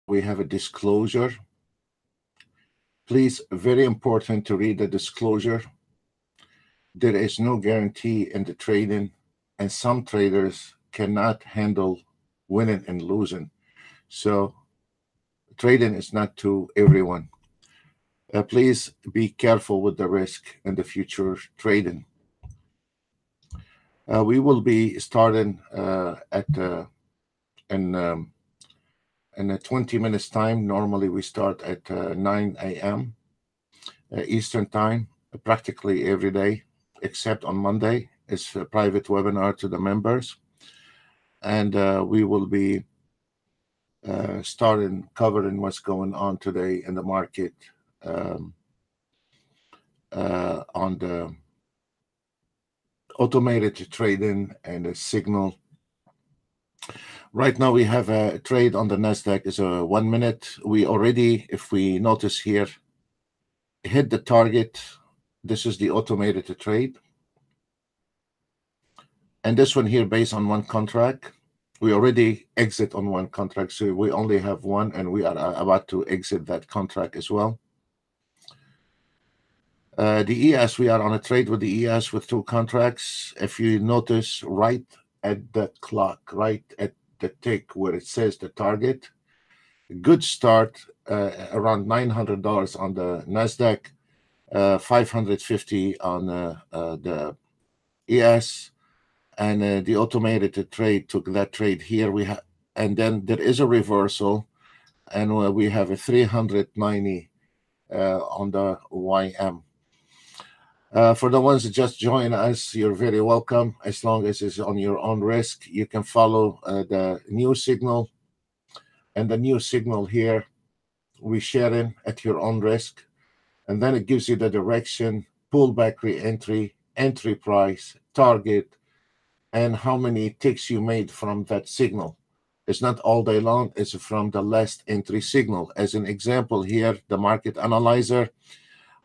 we have a disclosure. Please, very important to read the disclosure. There is no guarantee in the trading, and some traders cannot handle winning and losing. So trading is not to everyone. Please be careful with the risk in the future trading. We will be starting in 20 minutes time. Normally we start at 9 a.m. Eastern time, practically every day, except on Monday. It's a private webinar to the members. And we will be starting covering what's going on today in the market on the automated trading and the signal. Right now we have a trade on the NASDAQ is a 1 minute. We already, if we notice here, hit the target. This is the automated trade. And this one here based on one contract. We already exit on one contract, so we only have one, and we are about to exit that contract as well. The ES, we are on a trade with the ES with two contracts. If you notice right at the clock, right at the tick where it says the target, good start, around $900 on the NASDAQ, $550 on the ES, and the automated trade took that trade here. And then there is a reversal, and we have a 390 on the YM. For the ones that just join us, you're very welcome. As long as it's on your own risk, you can follow the new signal. And the new signal here, we share in at your own risk. And then it gives you the direction, pullback, re-entry, entry price, target, and how many ticks you made from that signal. It's not all day long. It's from the last entry signal. As an example here, the market analyzer.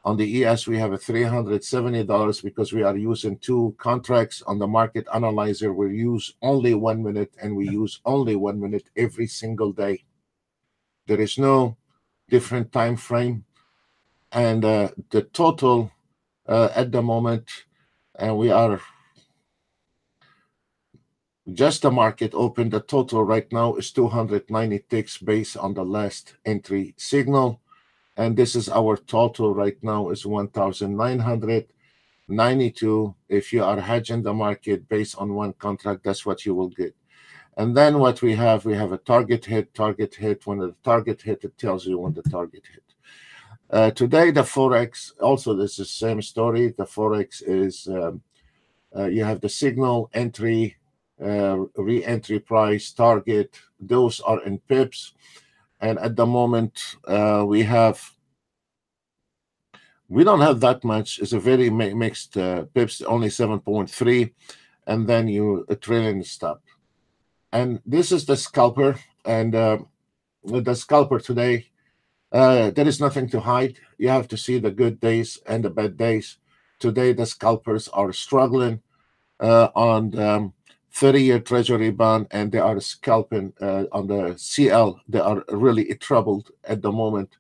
On the ES, we have a $370 because we are using two contracts. On the market analyzer, we use only 1 minute, and we use only 1 minute every single day. There is no different time frame. And the total at the moment, and we are just the market open, the total right now is 290 ticks based on the last entry signal. And this is our total right now is 1,992. If you are hedging the market based on one contract, that's what you will get. And then what we have a target hit. When the target hit, it tells you when the target hit. Today, the Forex, also this is the same story. The Forex is, you have the signal, entry, re-entry price, target. Those are in pips. And at the moment, we don't have that much. It's a very mixed pips, only 7.3, and then you a trailing stop. And this is the scalper, and with the scalper today, there is nothing to hide. You have to see the good days and the bad days. Today, the scalpers are struggling on the 30-year Treasury bond, and they are scalping on the CL. They are really troubled at the moment.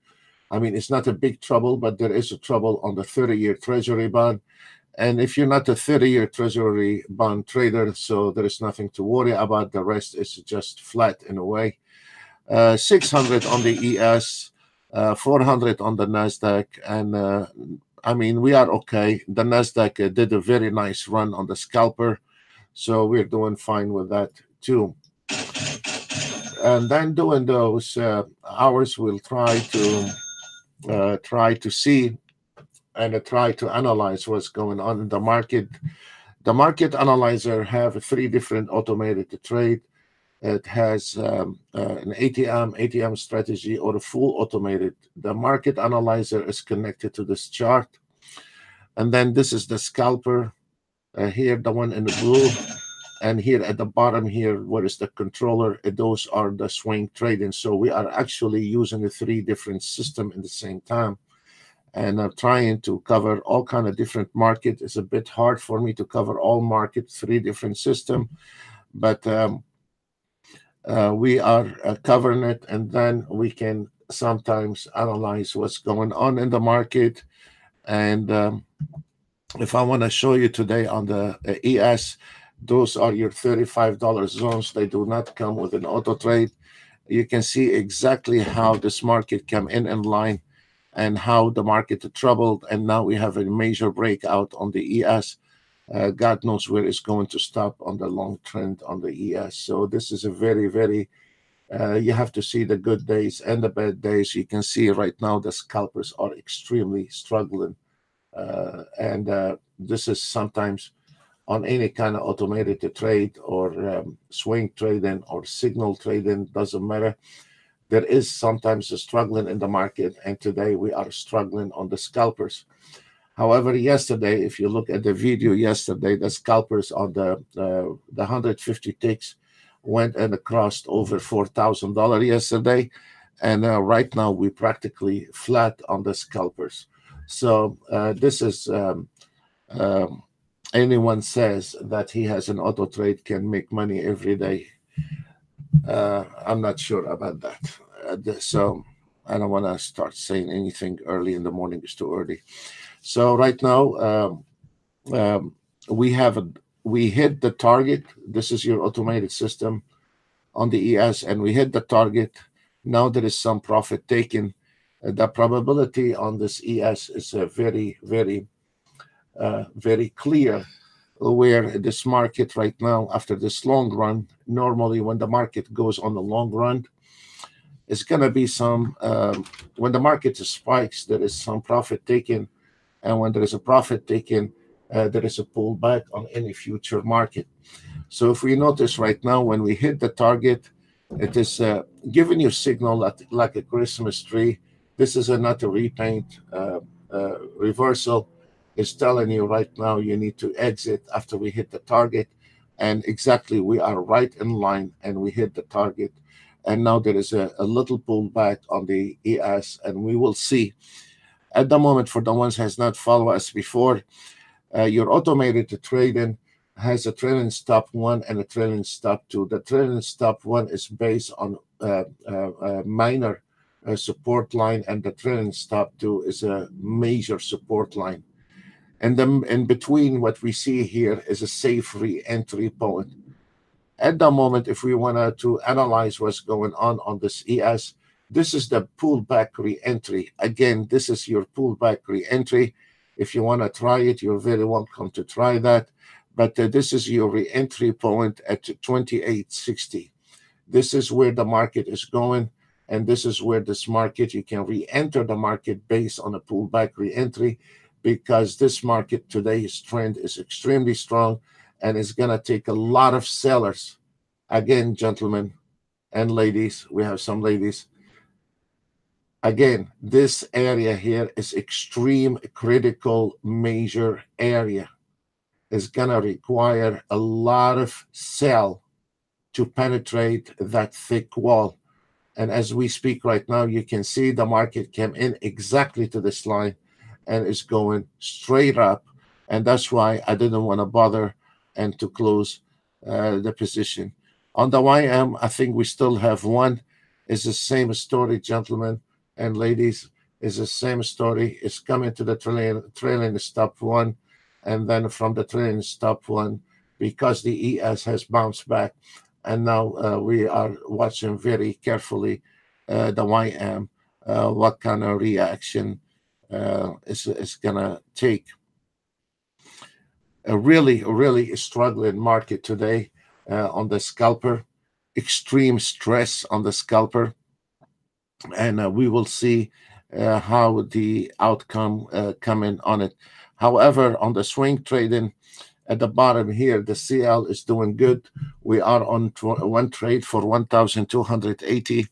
I mean, it's not a big trouble, but there is a trouble on the 30-year Treasury bond. And if you're not a 30-year Treasury bond trader, so there is nothing to worry about. The rest is just flat in a way. 600 on the ES, 400 on the NASDAQ. And I mean, we are okay. The NASDAQ did a very nice run on the scalper. So we're doing fine with that too. And then doing those hours, we'll try to see and try to analyze what's going on in the market. The market analyzer have 3 different automated trade. It has an ATM strategy or a full automated. The market analyzer is connected to this chart. And then this is the scalper. Here, the one in the blue, and here at the bottom here, what is the controller? Those are the swing trading. So we are actually using the 3 different systems in the same time, and trying to cover all kind of different market. It's a bit hard for me to cover all market, 3 different systems, but We are covering it, and then we can sometimes analyze what's going on in the market. And if I want to show you today on the ES, those are your $35 zones. They do not come with an auto trade. You can see exactly how this market came in line and how the market troubled. And now we have a major breakout on the ES. God knows where it's going to stop on the long trend on the ES. So this is a very, very, you have to see the good days and the bad days. You can see right now the scalpers are extremely struggling. And this is sometimes on any kind of automated trade or swing trading or signal trading, doesn't matter. There is sometimes a struggling in the market, and today we are struggling on the scalpers. However, yesterday, if you look at the video yesterday, the scalpers on the 150 ticks went and crossed over $4,000 yesterday, and right now we practically flat on the scalpers. So this is anyone says that he has an auto trade can make money every day. I'm not sure about that. So I don't want to start saying anything early in the morning. It's too early. So right now we have we hit the target. This is your automated system on the ES, and we hit the target. Now there is some profit taken. The probability on this ES is very, very, very clear. Where this market right now, after this long run, normally when the market goes on the long run, it's going to be some, when the market spikes, there is some profit taken. And when there is a profit taken, there is a pullback on any future market. So if we notice right now, when we hit the target, it is giving you signal like a Christmas tree. This is not a repaint reversal. It's telling you right now you need to exit after we hit the target. And exactly, we are right in line and we hit the target. And now there is a little pullback on the ES, and we will see. At the moment, for the ones has not followed us before, your automated trading has a trailing stop one and a trailing stop two. The trailing stop one is based on minor support line, and the trailing stop two is a major support line. And then in between, what we see here is a safe re-entry point. At the moment, if we want to analyze what's going on this ES, this is the pullback re-entry. Again, this is your pullback re-entry. If you want to try it, you're very welcome to try that. But this is your re-entry point at 2860. This is where the market is going. And this is where this market, you can re-enter the market based on a pullback re-entry, because this market today's trend is extremely strong and it's going to take a lot of sellers. Again, gentlemen and ladies, we have some ladies. Again, this area here is extreme, critical, major area. It's going to require a lot of sell to penetrate that thick wall. And as we speak right now, you can see the market came in exactly to this line and is going straight up. And that's why I didn't want to bother and to close the position. On the YM, I think we still have one. It's the same story, gentlemen and ladies. It's the same story. It's coming to the trailing stop one. And then from the trailing stop one, because the ES has bounced back, and now we are watching very carefully the YM, what kind of reaction is going to take. A really struggling market today on the scalper, extreme stress on the scalper, and we will see how the outcome coming on it. However, on the swing trading, at the bottom here, the CL is doing good. We are on one trade for 1,280.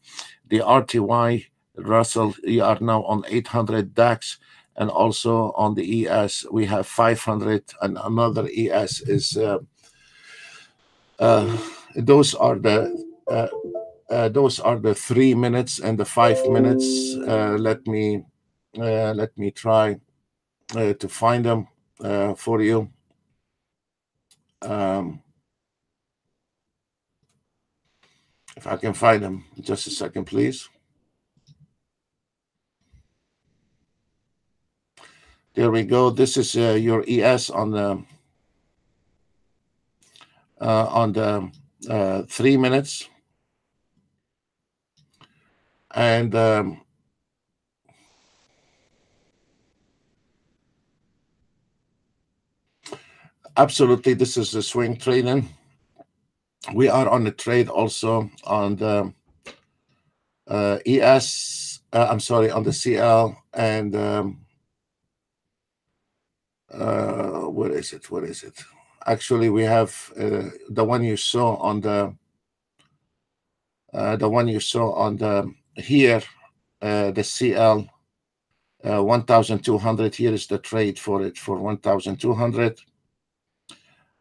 The RTY Russell, we are now on 800 DAX, and also on the ES we have 500, and another ES is those are the 3 minutes and the 5 minutes. Let me try to find them for you. If I can find them, just a second, please. There we go. This is your ES on the 3 minutes, and absolutely, this is the swing trading. We are on the trade also on the ES. I'm sorry, on the CL, and what is it? What is it? Actually, we have the one you saw on the here, the CL 1,200. Here is the trade for it for 1,200.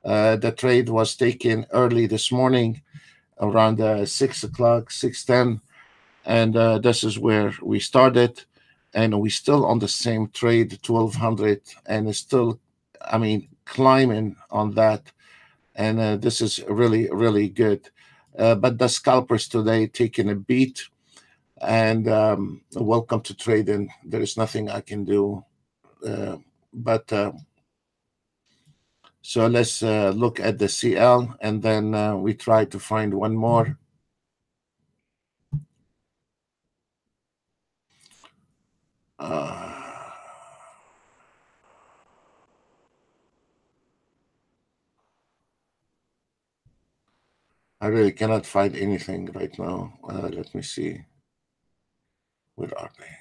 The trade was taken early this morning around 6 o'clock, 6:10, and this is where we started, and we still on the same trade 1,200, and it's still, I mean, climbing on that, and this is really, really good. But the scalpers today taking a beat, and welcome to trading. There is nothing I can do, but so let's look at the CL, and then we try to find one more. I really cannot find anything right now. Let me see. Where are they?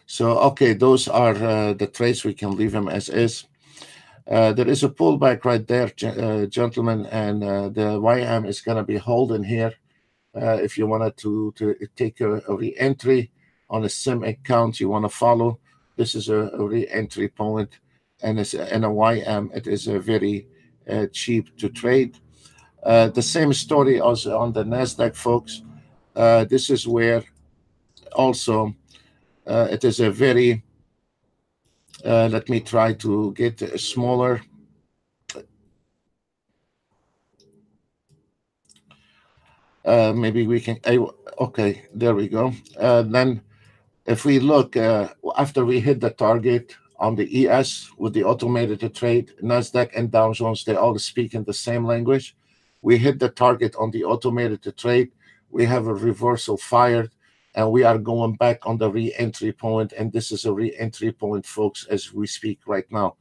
So, okay, those are the trades. We can leave them as is. There is a pullback right there, gentlemen, and the YM is going to be holding here. If you wanted to take a re-entry on a SIM account you want to follow, this is a re-entry point, and it's and a YM. It is a very cheap to trade. The same story also on the Nasdaq, folks. This is where also it is a very. Let me try to get a smaller. Maybe we can. Okay, there we go. Then, if we look after we hit the target on the ES with the automated trade, Nasdaq and Dow Jones, they all speak in the same language. We hit the target on the automated trade. We have a reversal fired, and we are going back on the re-entry point. And this is a re-entry point, folks, as we speak right now.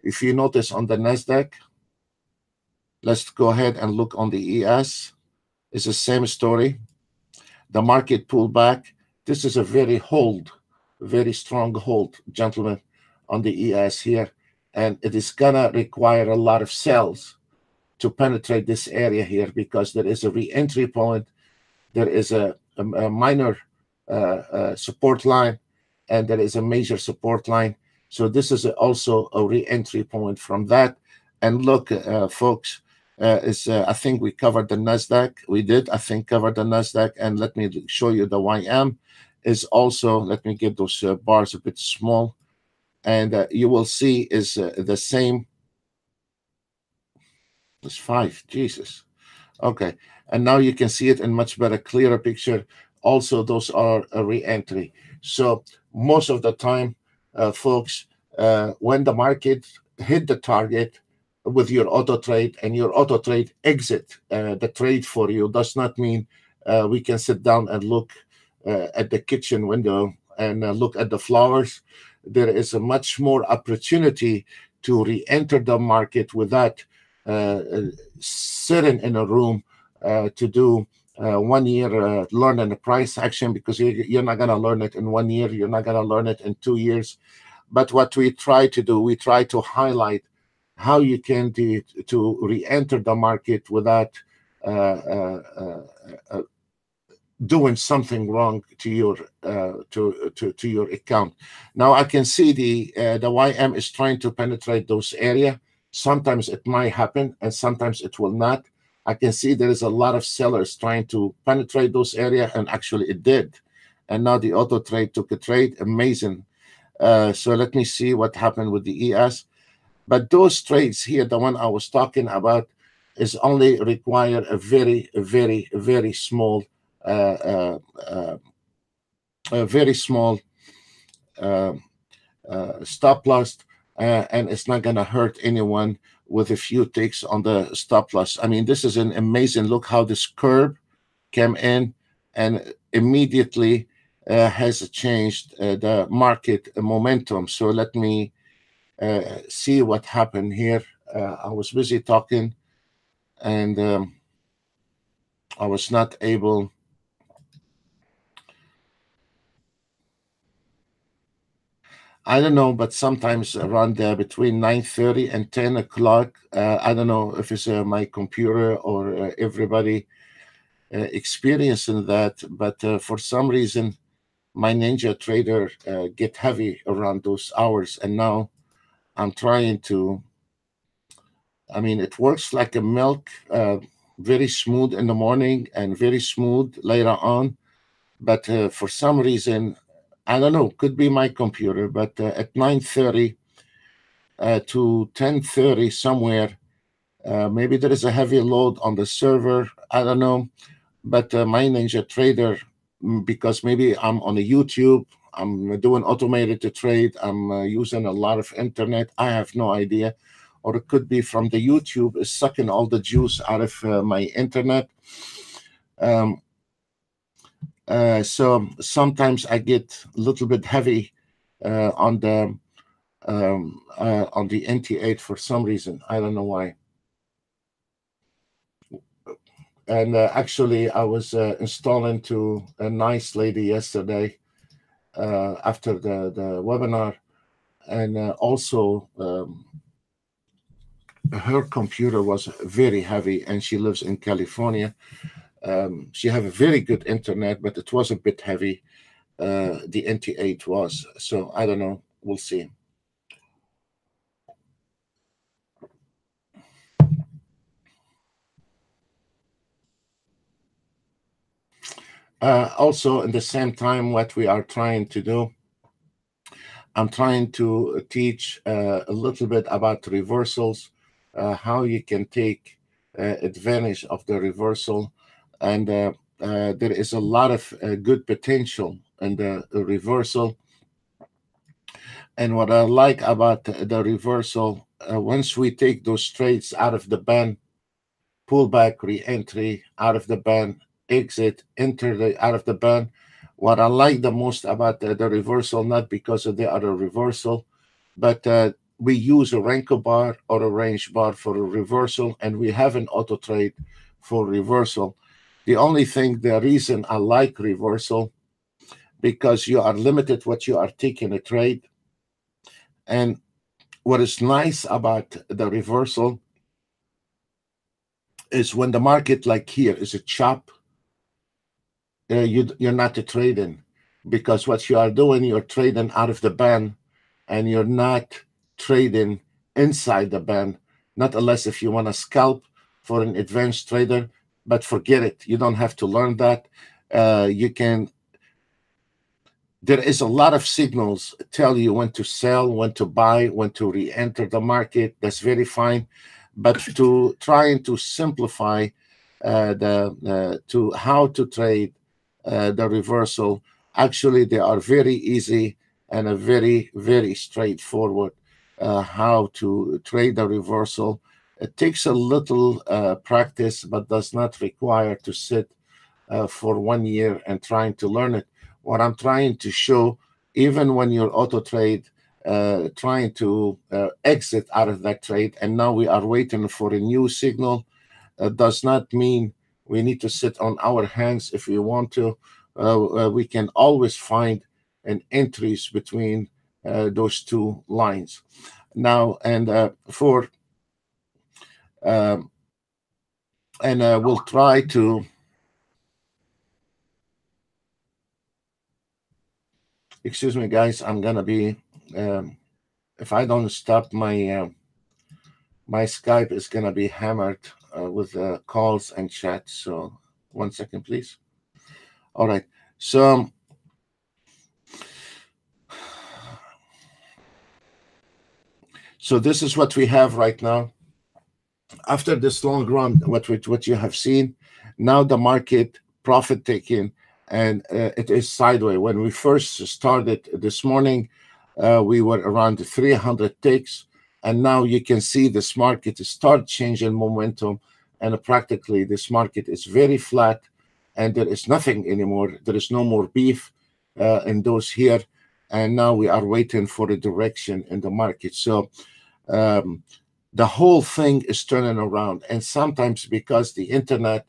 If you notice on the Nasdaq, let's go ahead and look on the ES. It's the same story. The market pulled back. This is a very strong hold, gentlemen, on the ES here. And it is going to require a lot of sells to penetrate this area here, because there is a re-entry point. There is a minor support line, and there is a major support line. So this is also a re-entry point from that. And look, folks, I think we covered the Nasdaq. We did, I think, cover the Nasdaq. And let me show you the YM is also. Let me get those bars a bit small, and you will see is the same. It's 5. Jesus. Okay, and now you can see it in much better, clearer picture. Also, those are a re-entry. So most of the time, folks, when the market hit the target with your auto trade, and your auto trade exit the trade for you, does not mean we can sit down and look at the kitchen window and look at the flowers. There is a much more opportunity to re-enter the market without sitting in a room to do 1 year learning the price action, because you're not going to learn it in 1 year. You're not going to learn it in 2 years. But what we try to do, we try to highlight how you can do to re-enter the market without doing something wrong to your to your account. Now I can see the YM is trying to penetrate those area. Sometimes it might happen, and sometimes it will not. I can see there is a lot of sellers trying to penetrate those area, and actually it did. And now the auto trade took a trade. Amazing. So let me see what happened with the ES. But those trades here, the one I was talking about, is only require a very small, uh, uh, uh, a very small uh, stop loss, and it's not going to hurt anyone with a few ticks on the stop loss. I mean, this is an amazing look how this curve came in and immediately has changed the market momentum. So let me see what happened here. I was busy talking, and I was not able. I don't know, but sometimes around between 9:30 and 10 o'clock. I don't know if it's my computer or everybody experiencing that, but for some reason, my Ninja Trader get heavy around those hours, and now I'm trying to. I mean, it works like a milk, very smooth in the morning and very smooth later on. But for some reason, I don't know. Could be my computer, but at 9:30 to 10:30 somewhere, maybe there is a heavy load on the server. I don't know. But my Ninja Trader, because maybe I'm on a YouTube, I'm doing automated to trade, I'm using a lot of internet. I have no idea, or it could be from the YouTube is sucking all the juice out of my internet. Um, so sometimes I get a little bit heavy on the NT8 for some reason. I don't know why. And actually, I was installing to a nice lady yesterday after the webinar, and also her computer was very heavy, and she lives in California. She have a very good internet, but it was a bit heavy. The NT8 was, so I don't know. We'll see. Also, in the same time, what we are trying to do, I'm trying to teach a little bit about reversals, how you can take advantage of the reversal. And there is a lot of good potential in the reversal. And what I like about the reversal, once we take those trades out of the band, pullback, re-entry, out of the band, exit, enter the out of the band. What I like the most about the reversal, not because of the other reversal, but we use a Renko bar or a range bar for a reversal, and we have an auto trade for reversal. The only thing, the reason I like reversal, because you are limited what you are taking a trade. And what is nice about the reversal is when the market, like here, is a chop, you're not trading, because what you are doing, you're trading out of the band, and you're not trading inside the band, not unless if you want to scalp for an advanced trader. But forget it, you don't have to learn that. You can There is a lot of signals tell you when to sell, when to buy, when to re-enter the market. That's very fine, but to trying to simplify the to how to trade the reversal, actually they are very easy and a very straightforward how to trade the reversal. It takes a little practice, but does not require to sit for 1 year and trying to learn it. What I'm trying to show, even when you're auto trade, trying to exit out of that trade, and now we are waiting for a new signal, does not mean we need to sit on our hands. If we want to, we can always find an entries between those two lines. Now, and for um, and we'll try to. Excuse me, guys. I'm gonna be. If I don't stop, my Skype is gonna be hammered with calls and chats. So 1 second, please. All right. So this is what we have right now. after this long run, what you have seen, now the market profit taking, and it is sideways. When we first started this morning, we were around 300 ticks, and now you can see this market start changing momentum, and practically this market is very flat, and there is nothing anymore. There is no more beef in those here, and now we are waiting for a direction in the market. So. Um, the whole thing is turning around, and sometimes because the internet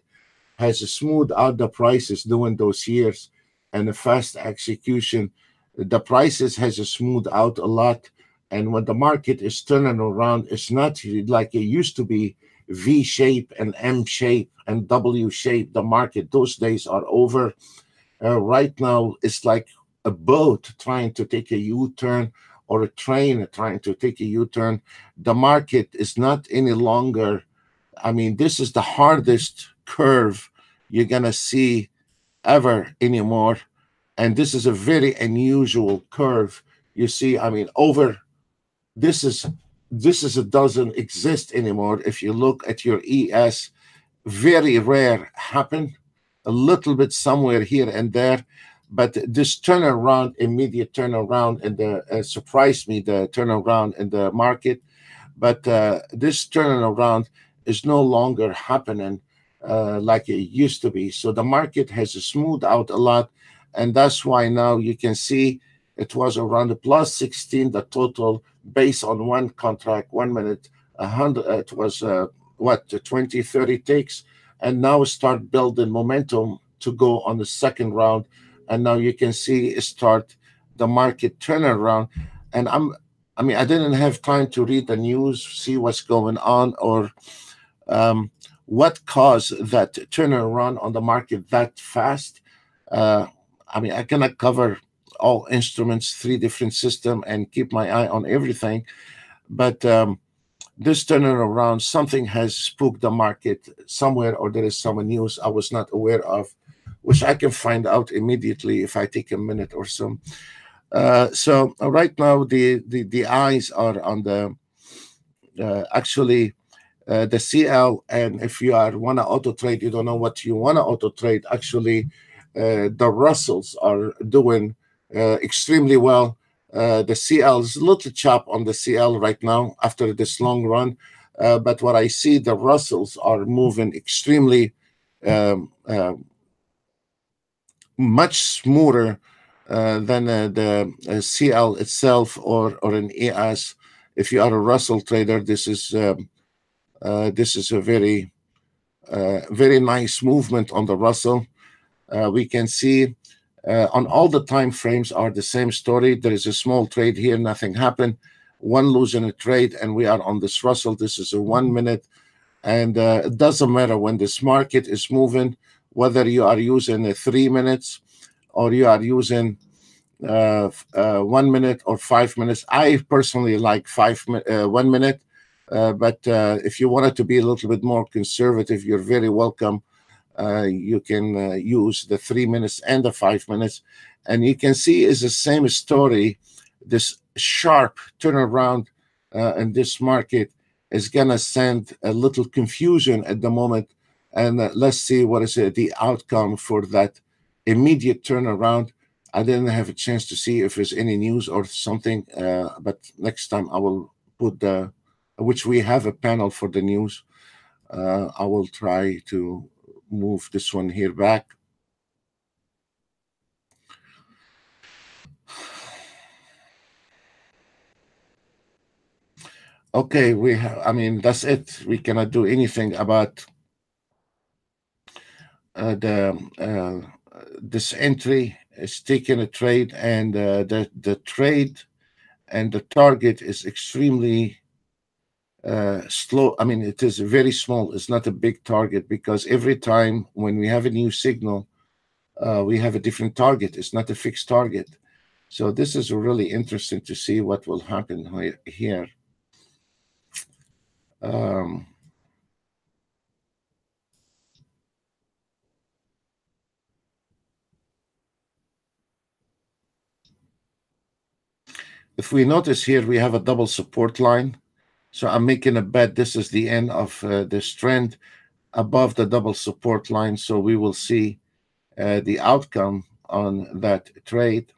has smoothed out the prices during those years and the fast execution, the prices has smoothed out a lot. And when the market is turning around, it's not like it used to be V shape and M shape and W shape. The market, those days are over. Right now, it's like a boat trying to take a U turn or a train trying to take a U turn. The market is not any longer, I mean, this is the hardest curve you're going to see ever anymore. And this is a very unusual curve. You see, I mean, over this is it doesn't exist anymore. If you look at your ES, very rare happen, a little bit somewhere here and there, but this turnaround, immediate turnaround, and the surprised me, the turnaround in the market. But this turnaround is no longer happening like it used to be. So the market has smoothed out a lot, and that's why now you can see it was around the plus 16, the total based on one contract, 1 minute, 100. It was what 20, 30 takes, and now start building momentum to go on the second round, and now you can see start the market turnaround, and I mean, I didn't have time to read the news, see what's going on, or um, what caused that turnaround on the market that fast. Uh, I mean, I cannot cover all instruments, three different system, and keep my eye on everything. But this turning around, something has spooked the market somewhere, or there is some news I was not aware of, which I can find out immediately if I take a minute or so. So right now, the eyes are on the actually the CL, and if you are want to auto trade, you don't know what you want to auto trade. Actually, the Russells are doing extremely well. The CL is a little chop on the CL right now after this long run, but what I see, the Russells are moving extremely much smoother than the CL itself or an ES. If you are a Russell trader, this is a very nice movement on the Russell. We can see on all the time frames are the same story. There is a small trade here, nothing happened. One losing a trade, and we are on this Russell. This is a 1 minute, and it doesn't matter when this market is moving, whether you are using 3 minutes or you are using 1 minute or 5 minutes. I personally like 1 minute, but if you wanted to be a little bit more conservative, you're very welcome. You can use the 3 minutes and the 5 minutes, and you can see is the same story. This sharp turnaround in this market is gonna send a little confusion at the moment, and let's see what is the outcome for that immediate turnaround. I didn't have a chance to see if there's any news or something, but next time I will put which we have a panel for the news. I will try to move this one here back. Okay, we have, I mean, that's it. We cannot do anything about the this entry is taking a trade, and the trade and the target is extremely slow. I mean, it is very small. It's not a big target, because every time when we have a new signal, we have a different target. It's not a fixed target. So this is really interesting to see what will happen here. Um, if we notice here, we have a double support line, So I'm making a bet this is the end of this trend above the double support line. So we will see the outcome on that trade.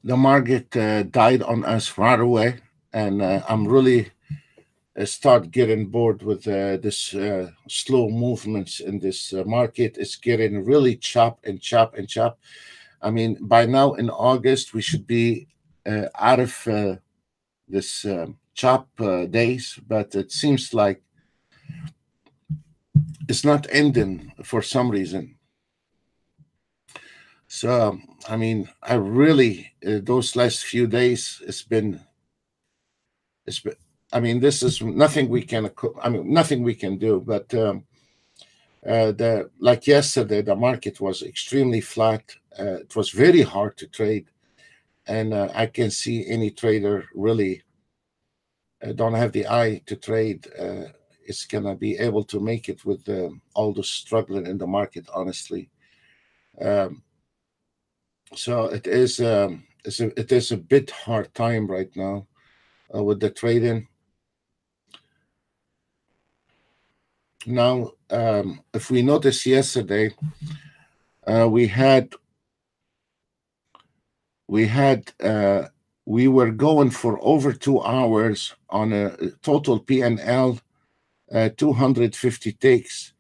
The market died on us right away, and I'm really start getting bored with this slow movements in this market. It's getting really chop and chop and chop. I mean, by now in August, we should be out of this chop days, but it seems like it's not ending for some reason. So, I mean, I really, those last few days, it's been, I mean, this is nothing we can, I mean, nothing we can do, but the like yesterday, the market was extremely flat. It was very hard to trade, and I can see any trader really don't have the eye to trade. Is gonna be able to make it with all the struggling in the market. Honestly, um, so it is a bit hard time right now with the trading. Now, if we notice yesterday, uh, we had we had we were going for over 2 hours on a total PNL 250 takes,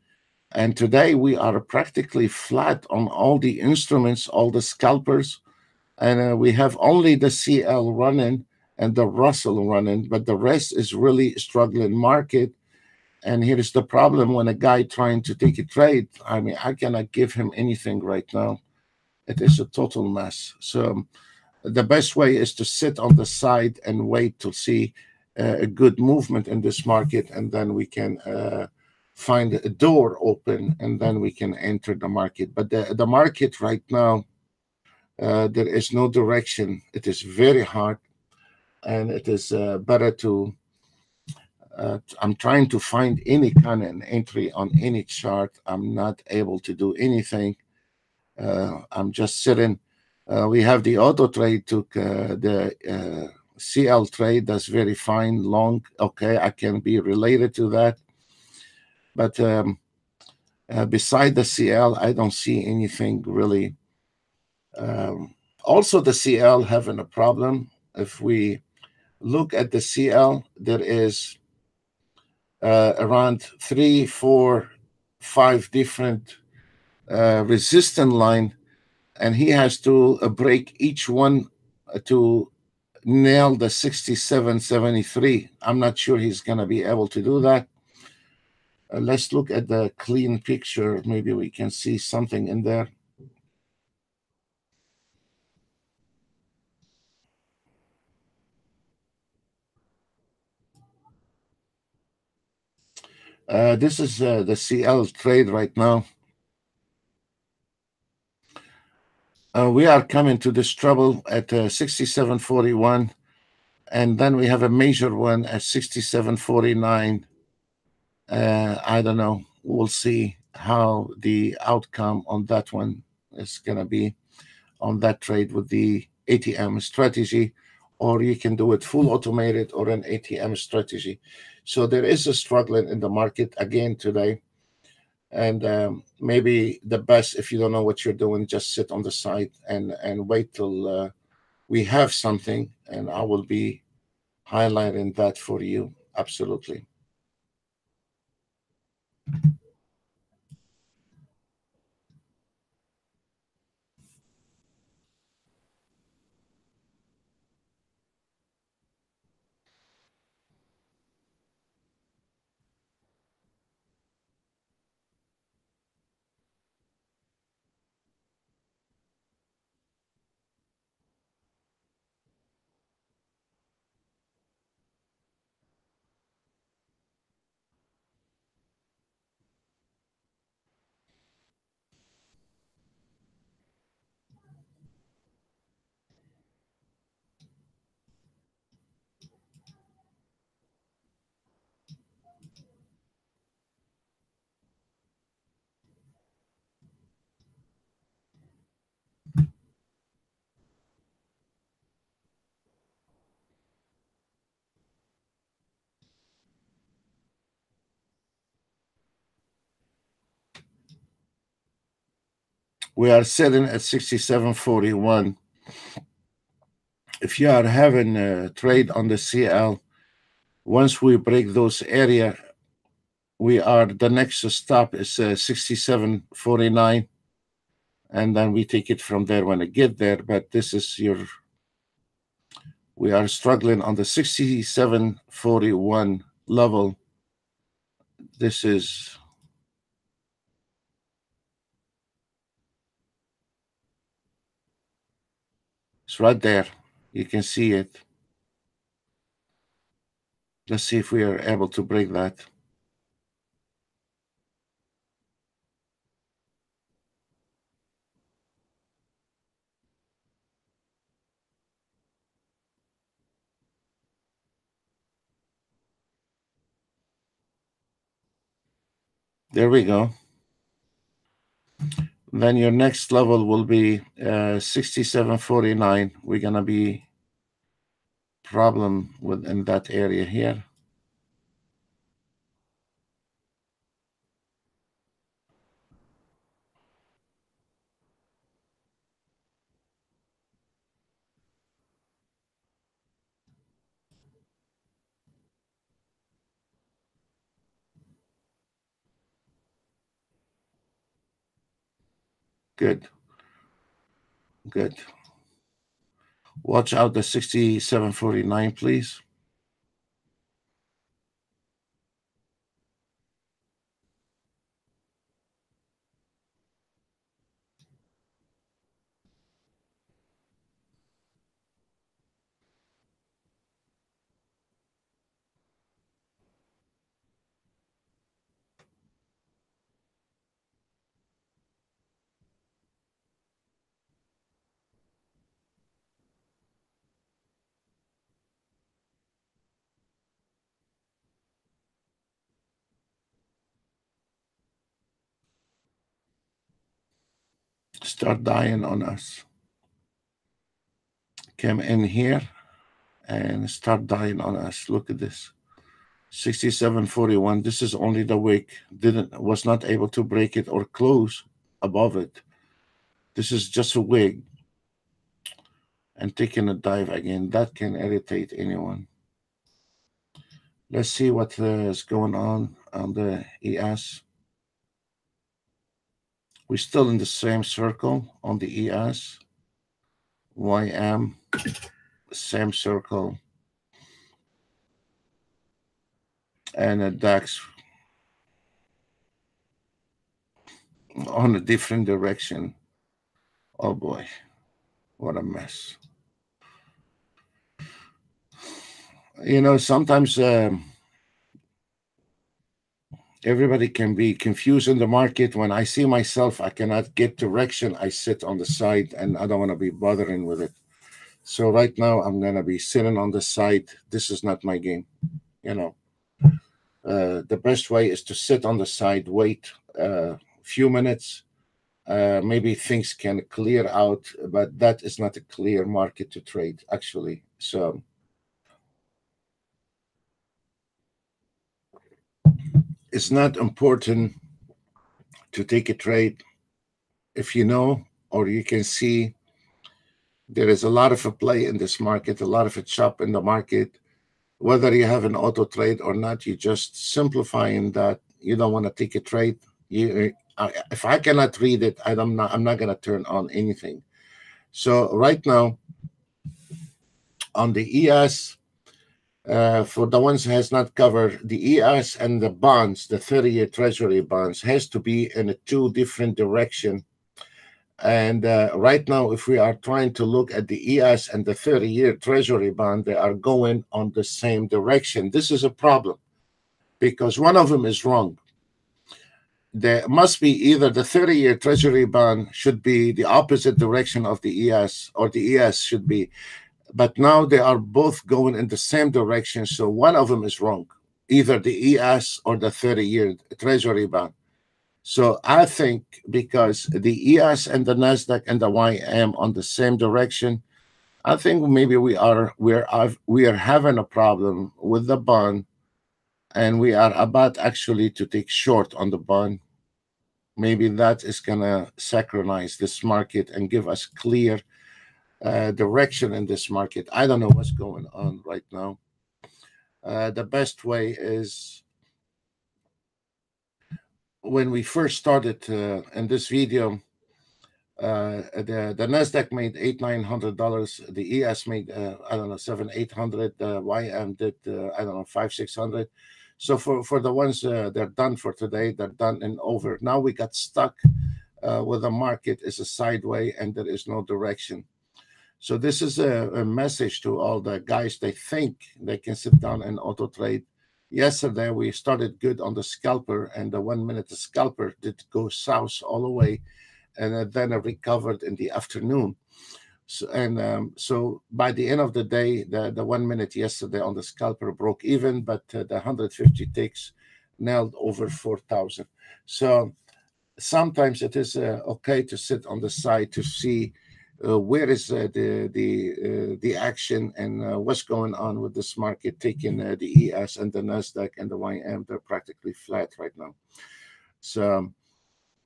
and today we are practically flat on all the instruments, all the scalpers, and we have only the CL running and the Russell running, but the rest is really struggling market. And here's the problem: when a guy trying to take a trade, I mean, I cannot give him anything right now. It is a total mess. So the best way is to sit on the side and wait to see a good movement in this market, and then we can find a door open, and then we can enter the market. But the market right now, there is no direction. It is very hard, and it is better to. I'm trying to find any kind of entry on any chart. I'm not able to do anything. I'm just sitting. We have the auto trade took the CL trade. That's very fine, long. Okay, I can be related to that. But beside the CL, I don't see anything really. Also, the CL having a problem. If we look at the CL, there is around 3, 4, 5 different resistant line, and he has to break each one to nail the 67.73. I'm not sure he's going to be able to do that. Let's look at the clean picture. Maybe we can see something in there. This is the CL trade right now. We are coming to this trouble at 67.41, and then we have a major one at 67.49. I don't know. We'll see how the outcome on that one is going to be on that trade with the ATM strategy, or you can do it full automated or an ATM strategy. So there is a struggling in the market again today. And maybe the best, if you don't know what you're doing, just sit on the side and wait till we have something, and I will be highlighting that for you. Absolutely. We are sitting at 67.41. If you are having a trade on the CL, once we break those area, the next stop is 67.49, and then we take it from there when I get there. But this is we are struggling on the 67.41 level. This is it's right there. You can see it. Let's see if we are able to break that. There we go. Then your next level will be 67.49. We're gonna be problem within that area here. Good, good. Watch out the 67.49, please. Start dying on us. Came in here and start dying on us. Look at this. 67.41. This is only the wick. Was not able to break it or close above it. This is just a wig. And taking a dive again. That can irritate anyone. Let's see what is going on the ES. We're still in the same circle on the ES. YM, same circle. And a DAX on a different direction. Oh boy, what a mess. Sometimes everybody can be confused in the market. When I see myself, I cannot get direction. I sit on the side and I don't want to be bothering with it. So right now I'm going to be sitting on the side. This is not my game. The best way is to sit on the side, wait a few minutes. Maybe things can clear out, but that is not a clear market to trade, actually. So it's not important to take a trade if you know or you can see there is a lot of a play in this market, a lot of a chop in the market. Whether you have an auto trade or not, you just simplifying that you don't want to take a trade. If I cannot read it, I'm not going to turn on anything. So right now on the ES, for the ones who has not covered, the ES and the bonds, the 30-year treasury bonds, has to be in a two different direction. And right now, if we are trying to look at the ES and the 30-year treasury bond, they are going on the same direction. This is a problem because one of them is wrong. There must be either the 30-year treasury bond should be the opposite direction of the ES, or the ES should be. But now they are both going in the same direction. So one of them is wrong, either the ES or the 30-year treasury bond. So I think because the ES and the Nasdaq and the YM on the same direction, I think maybe we are having a problem with the bond, and we are about actually to take short on the bond. maybe that is going to synchronize this market and give us clear direction in this market. I don't know what's going on right now. The best way is when we first started in this video, the Nasdaq made $800-900. The ES made I don't know 700-800. The YM did I don't know 500-600. So for the ones they're done for today, they're done and over. Now we got stuck where the market is a sideway and there is no direction. So this is a message to all the guys. They think they can sit down and auto trade. Yesterday we started good on the scalper, and the 1 minute the scalper did go south all the way, and then it recovered in the afternoon. So by the end of the day, the 1 minute yesterday on the scalper broke even, but the 150 ticks nailed over 4,000. So sometimes it is okay to sit on the side to see where is the action and what's going on with this market, taking the ES and the Nasdaq and the YM. They're practically flat right now. So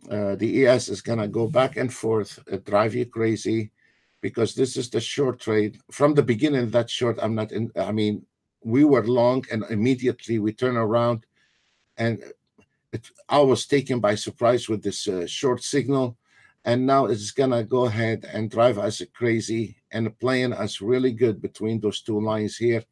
the ES is going to go back and forth, drive you crazy, because this is the short trade. From the beginning, that short, I'm not in. I mean, we were long, and immediately we turn around, and I was taken by surprise with this short signal, and now it's gonna go ahead and drive us crazy and playing us really good between those two lines here,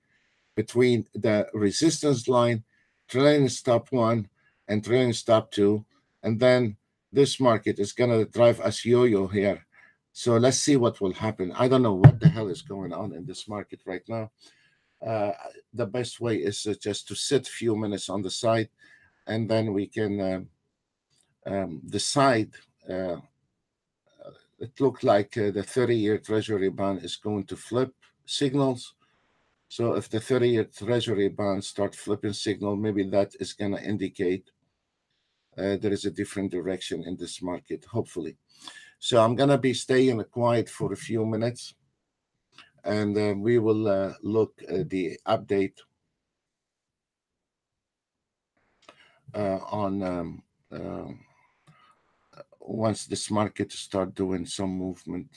between the resistance line, trailing stop one and trailing stop two, and then this market is gonna drive us yo-yo here. So let's see what will happen. I don't know what the hell is going on in this market right now. Uh, the best way is just to sit a few minutes on the side, and then we can decide. Uh, it looked like the 30-year Treasury bond is going to flip signals. So if the 30-year Treasury bond start flipping signal, maybe that is going to indicate there is a different direction in this market, hopefully. So I'm going to be staying quiet for a few minutes, and we will look at the update on once this market start doing some movement.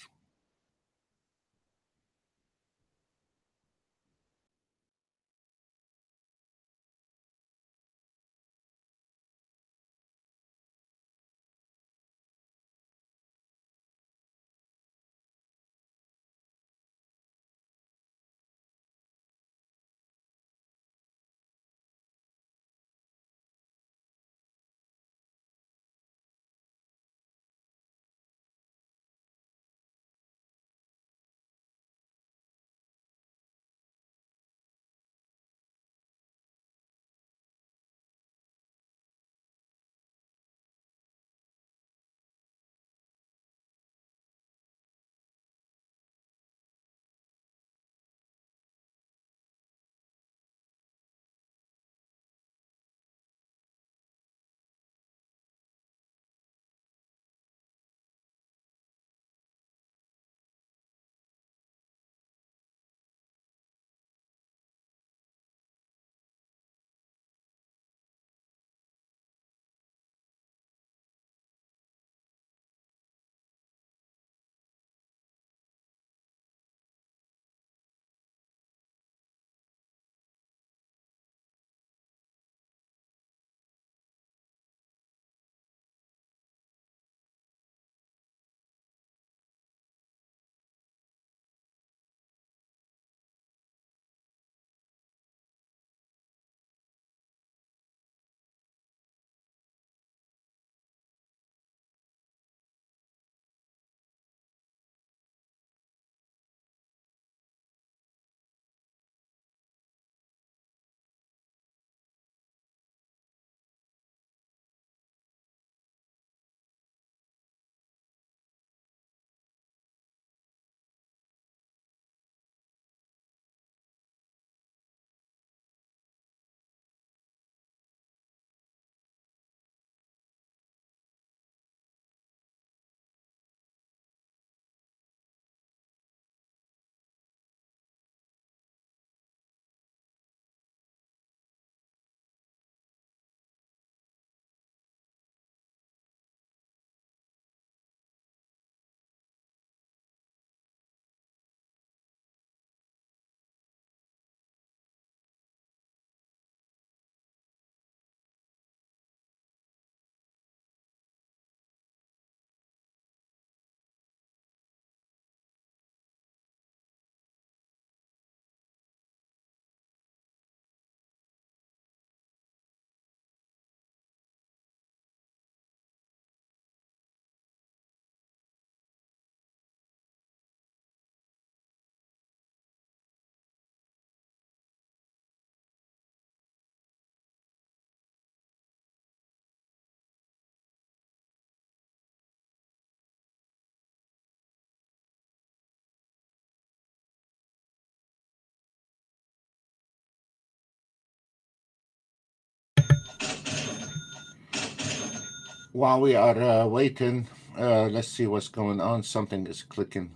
while we are waiting, let's see what's going on. Something is clicking.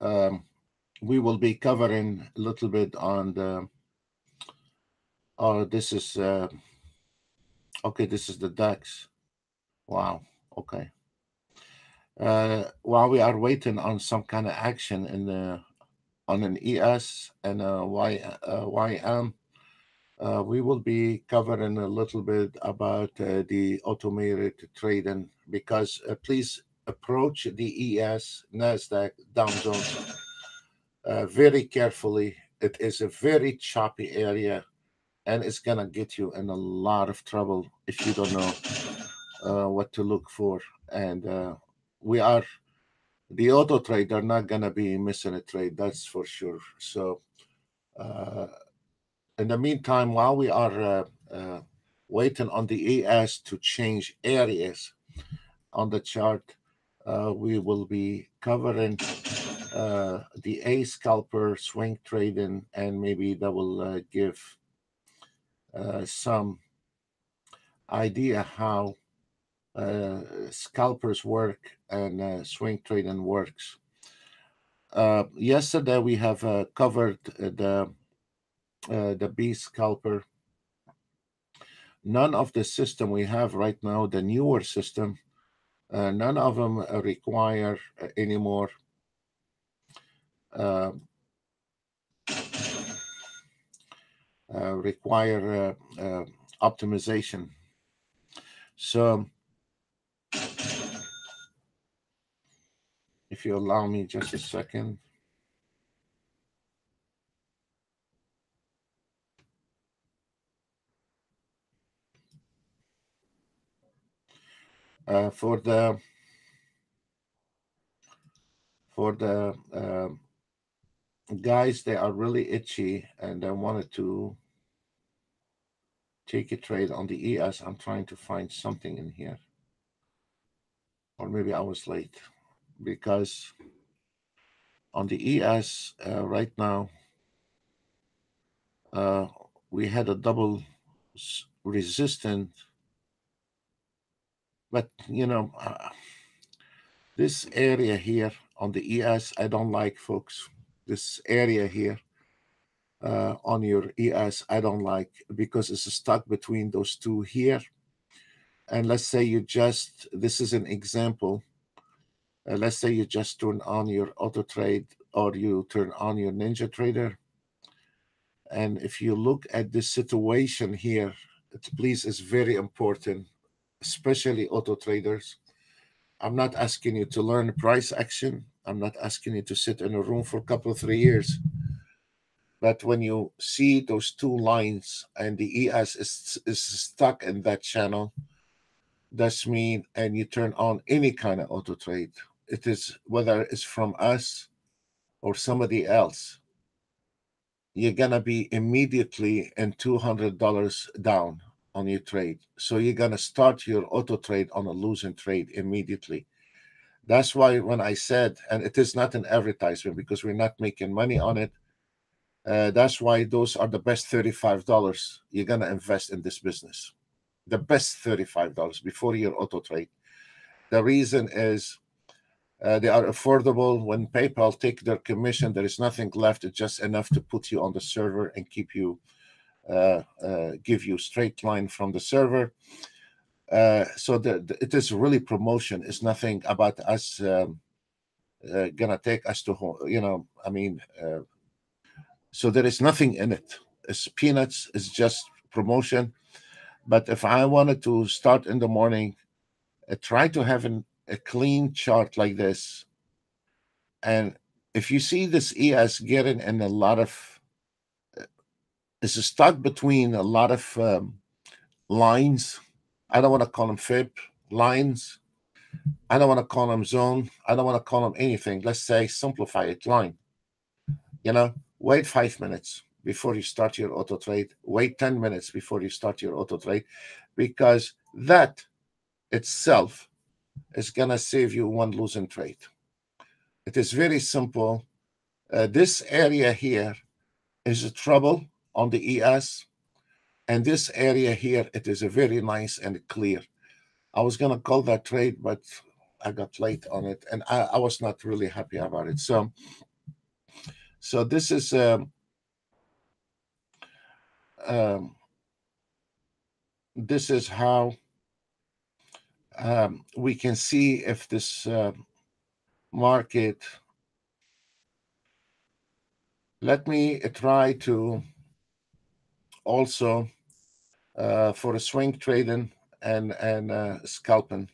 We will be covering a little bit on the. Oh, this is okay. This is the DAX. Wow. Okay. While we are waiting on some kind of action in the on an ES and a YM, we will be covering a little bit about the automated trading because please approach the ES Nasdaq Dow Jones very carefully. It is a very choppy area, and it's gonna get you in a lot of trouble if you don't know what to look for. And we are the auto trade are not gonna be missing a trade, that's for sure. So uh, in the meantime, while we are waiting on the ES to change areas on the chart, we will be covering the A scalper swing trading, and maybe that will give some idea how scalpers work and swing trading works. Yesterday we have covered the B scalper. None of the system we have right now, the newer system, none of them require anymore uh, require optimization. So if you allow me just a second. For the guys, they are really itchy and they wanted to take a trade on the ES. I'm trying to find something in here, or maybe I was late because on the ES right now uh, we had a double resistant, but this area here on the ES I don't like, folks. This area here on your ES I don't like because it's stuck between those two here. And let's say this is an example. Let's say you just turn on your auto trade or you turn on your Ninja Trader. And if you look at this situation here, please, is very important, especially auto traders. I'm not asking you to learn price action. I'm not asking you to sit in a room for a couple of 3 years. But when you see those two lines and the ES is stuck in that channel, that's mean, and you turn on any kind of auto trade, it is whether it's from us or somebody else, you're gonna be immediately in $200 down on your trade. So you're gonna start your auto trade on a losing trade immediately. That's why when I said, and it is not an advertisement because we're not making money on it. That's why those are the best $35 you're gonna invest in this business. The best $35 before your auto trade. The reason is they are affordable. When PayPal take their commission, there is nothing left. It's just enough to put you on the server and keep you, give you straight line from the server. So it is really promotion. It's nothing about us gonna take us to home. So there is nothing in it. It's peanuts. It's just promotion. But if I wanted to start in the morning, try to have a clean chart like this. And if you see this ES getting in a lot of, it's stuck between a lot of lines. I don't want to call them fib lines. I don't want to call them zone. I don't want to call them anything. Let's say simplify it line. Wait 5 minutes before you start your auto trade. Wait 10 minutes before you start your auto trade, because that itself is going to save you one losing trade. It is very simple. This area here is a trouble on the ES, And this area here, it is a very nice and clear. I was gonna call that trade, but I got late on it, and I was not really happy about it. So this is um, this is how we can see if this market. Let me try to also for a swing trading and scalping.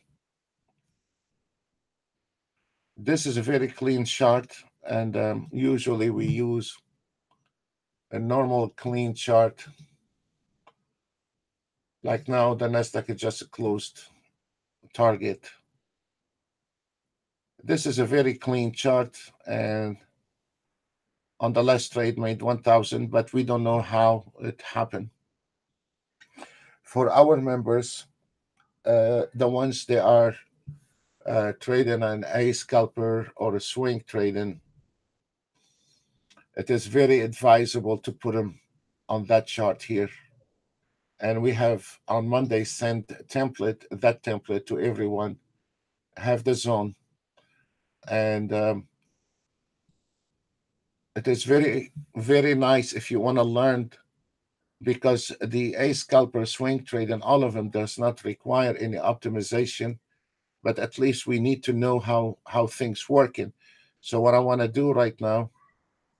This is a very clean chart, and usually we use a normal clean chart. Like now, the Nasdaq is just a closed target. This is a very clean chart, and on the last trade made 1,000, but we don't know how it happened. For our members, the ones they are trading an A scalper or a swing trading, it is very advisable to put them on that chart here. And we have on Monday sent that template to everyone, have the zone. And it is very, very nice if you want to learn, because the A scalper swing trade and all of them does not require any optimization, but at least we need to know how things working. So what I want to do right now,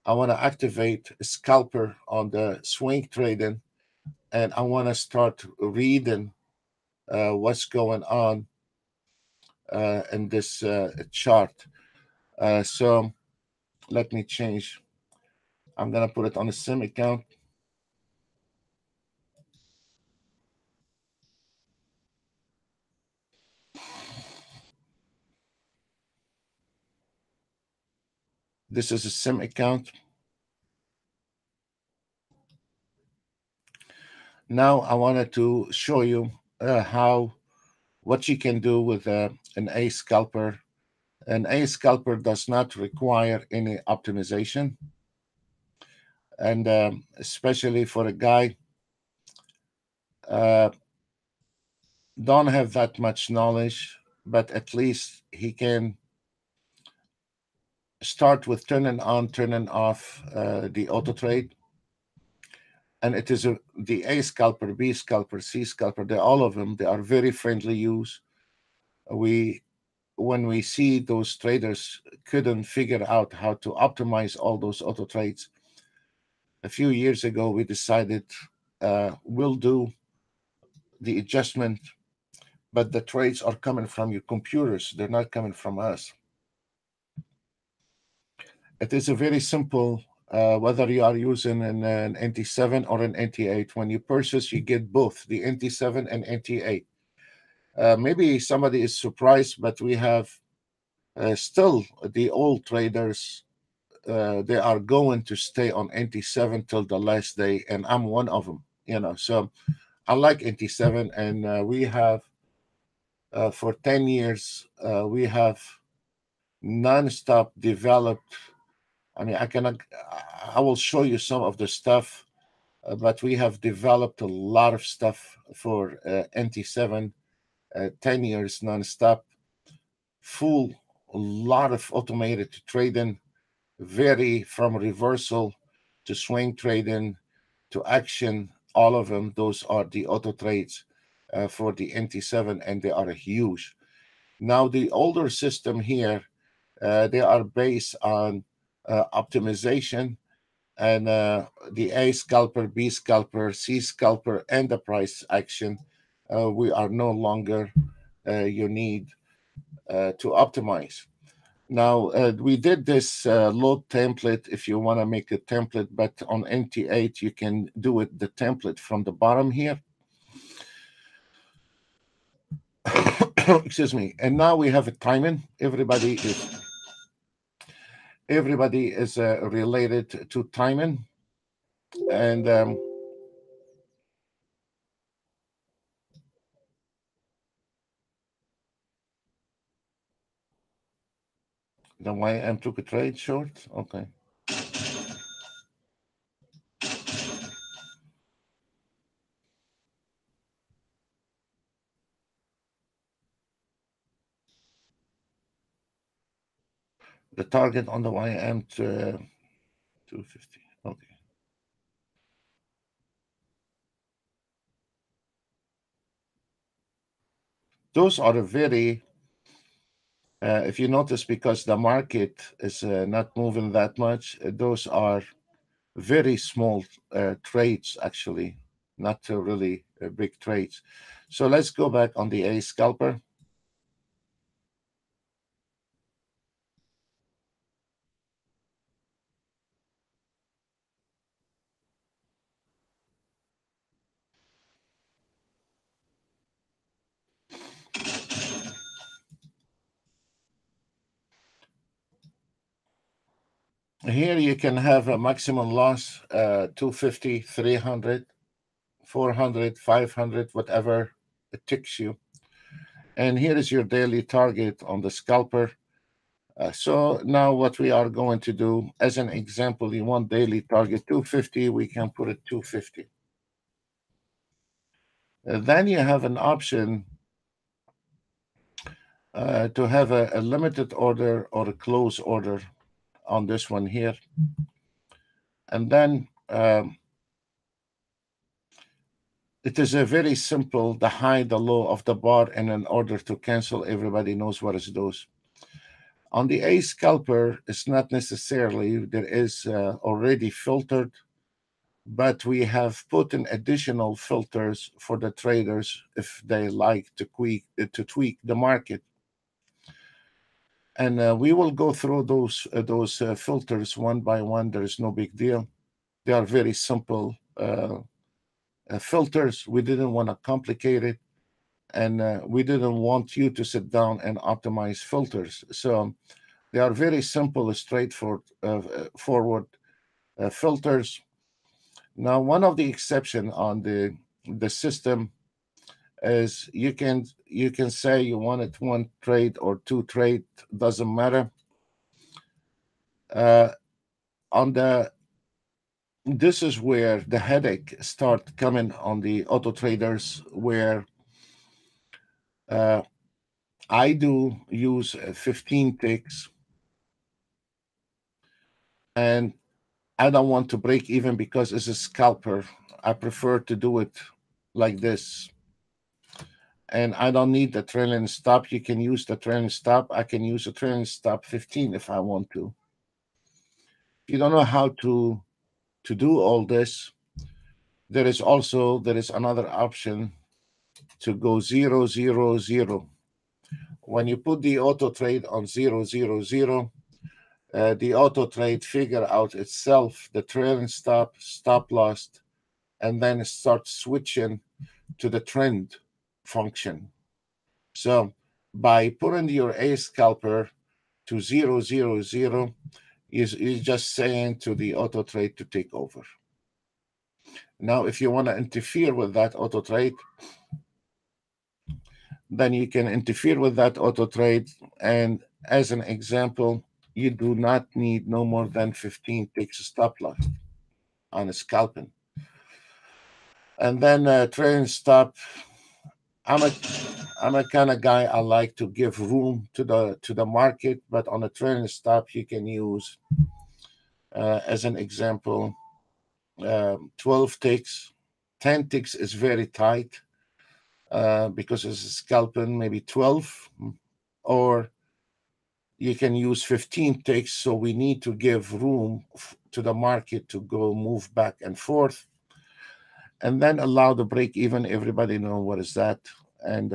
I want to activate a scalper on the swing trading, and I want to start reading what's going on in this chart. So let me change. I'm going to put it on a sim account. This is a sim account. Now I wanted to show you what you can do with an A scalper. An A scalper does not require any optimization, and especially for a guy uh, don't have that much knowledge, but at least he can start with turning on, turning off the auto trade. And it is the A scalper, B scalper, C scalper. They all of them. They are very friendly use. When we see those traders couldn't figure out how to optimize all those auto trades, a few years ago we decided we'll do the adjustment, but the trades are coming from your computers. They're not coming from us. It is a very simple, whether you are using an NT7 or an NT8. When you purchase, you get both the NT7 and NT8. Maybe somebody is surprised, but we have still the old traders. They are going to stay on NT7 till the last day, and I'm one of them. So I like NT7, and we have for 10 years we have non-stop developed. I mean, I will show you some of the stuff, but we have developed a lot of stuff for NT7, 10 years non-stop, full, a lot of automated trading, vary from reversal to swing trading to action. All of them, those are the auto trades for the NT7, and they are huge. Now, the older system here, they are based on optimization, and the A scalper, B scalper, C scalper, and the price action. We are no longer you need to optimize. Now, we did this load template if you want to make a template, but on NT8, you can do it the template from the bottom here. Excuse me. And now we have a timing. Everybody is related to timing. And the YM took a trade short. Okay. The target on the YM to 250. Okay. Those are very, if you notice, because the market is not moving that much, those are very small trades, actually, not really big trades. So let's go back on the A scalper. Here you can have a maximum loss 250, 300, 400, 500, whatever it ticks you. And here is your daily target on the scalper. So now what we are going to do, as an example, you want daily target 250, we can put it 250. Then you have an option to have a limited order or a close order on this one here. And then it is a very simple, the high, the low of the bar, and in order to cancel, everybody knows what is those. On the A scalper, it's not necessarily, there is already filtered, but we have put in additional filters for the traders if they like to tweak the market. And we will go through those filters one by one. There is no big deal. They are very simple filters. We didn't want to complicate it, and we didn't want you to sit down and optimize filters. So they are very simple, straightforward forward filters. Now, one of the exception on the system is you can say you wanted one trade or two trade, doesn't matter. Uh, on the This is where the headache start coming on the auto traders, where uh, I do use 15 ticks, and I don't want to break even because it's a scalper. I prefer to do it like this. And I don't need the trailing stop. You can use the trailing stop. I can use a trailing stop 15 if I want to. If you don't know how to do all this, there is another option to go 000. When you put the auto trade on 000, the auto trade figure out itself the trailing stop loss, and then start switching to the trend function. So by putting your A scalper to 000 is just saying to the auto trade to take over. Now, if you want to interfere with that auto trade, then you can interfere with that auto trade. And as an example, you do not need no more than 15 ticks stop loss on a scalping. And then trailing stop. I'm a I'm a kind of guy, I like to give room to the market, but on a trailing stop you can use as an example 12 ticks. 10 ticks is very tight because it's a scalping, maybe 12, or you can use 15 ticks. So we need to give room to the market to go move back and forth, and then allow the break even. Everybody know what is that, and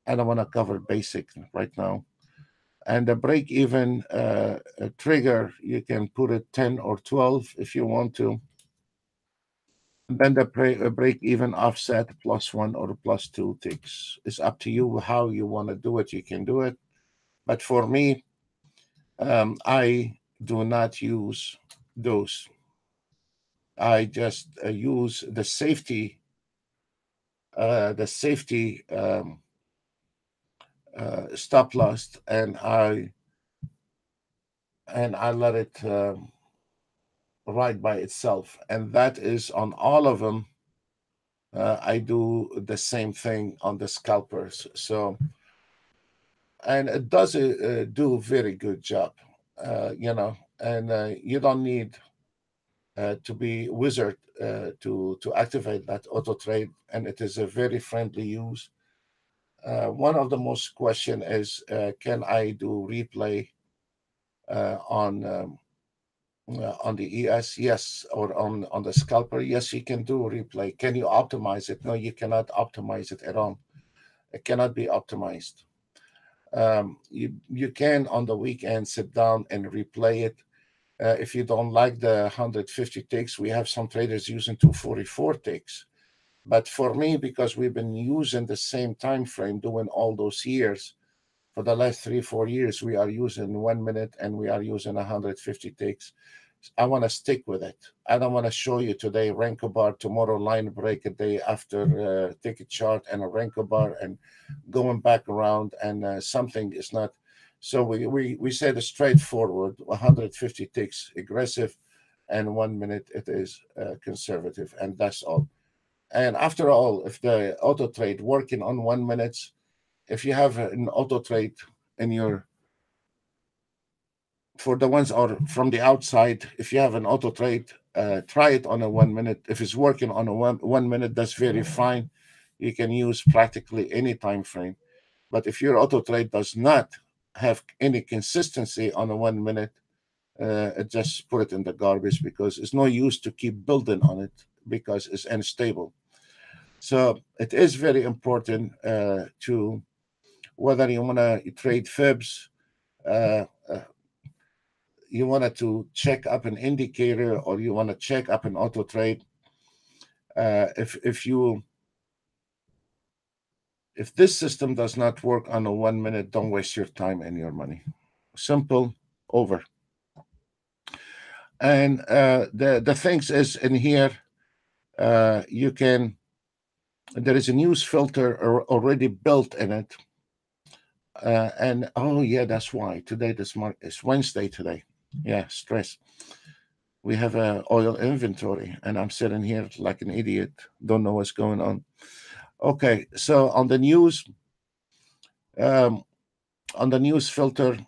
I don't want to cover basic right now. And the break even trigger, you can put it 10 or 12 if you want to. And then the break even offset +1 or +2 ticks. It's up to you how you want to do it. You can do it. But for me, I do not use those. I just use the safety stop loss, and I let it ride by itself, and that is on all of them. I do the same thing on the scalpers. So, and it does do a very good job. and you don't need to be wizard to activate that auto trade, and it is a very friendly use. One of the most question is, can I do replay uh, on um, on the ES? Yes, or on the scalper? Yes, you can do replay. Can you optimize it? No, you cannot optimize it at all. It cannot be optimized. You can on the weekend sit down and replay it. If you don't like the 150 ticks, we have some traders using 244 ticks. But for me, because we've been using the same time frame doing all those years, for the last 3 4 years, we are using 1 minute and we are using 150 ticks. I want to stick with it. I don't want to show you today Renko bar, tomorrow line break, a day after ticket chart and a Renko bar, and going back around, and something is not. So we said straightforward 150 ticks aggressive, and 1 minute it is conservative, and that's all. And after all, if the auto trade working on 1 minute, if you have an auto trade in your, for the ones are from the outside, if you have an auto trade, try it on a 1 minute. If it's working on a one minute, that's very fine. You can use practically any time frame. But if your auto trade does not have any consistency on a 1 minute, just put it in the garbage, because it's no use to keep building on it because it's unstable. So it is very important to, whether you want to trade fibs, uh, uh, you wanted to check up an indicator, or you want to check up an auto trade. If this system does not work on a 1 minute, don't waste your time and your money. Simple, over. And the things is in here, you can, there is a news filter already built in it. And oh yeah, that's why today is Wednesday today. Yeah, stress. We have a oil inventory, and I'm sitting here like an idiot, don't know what's going on. Okay, so um, on the news filter,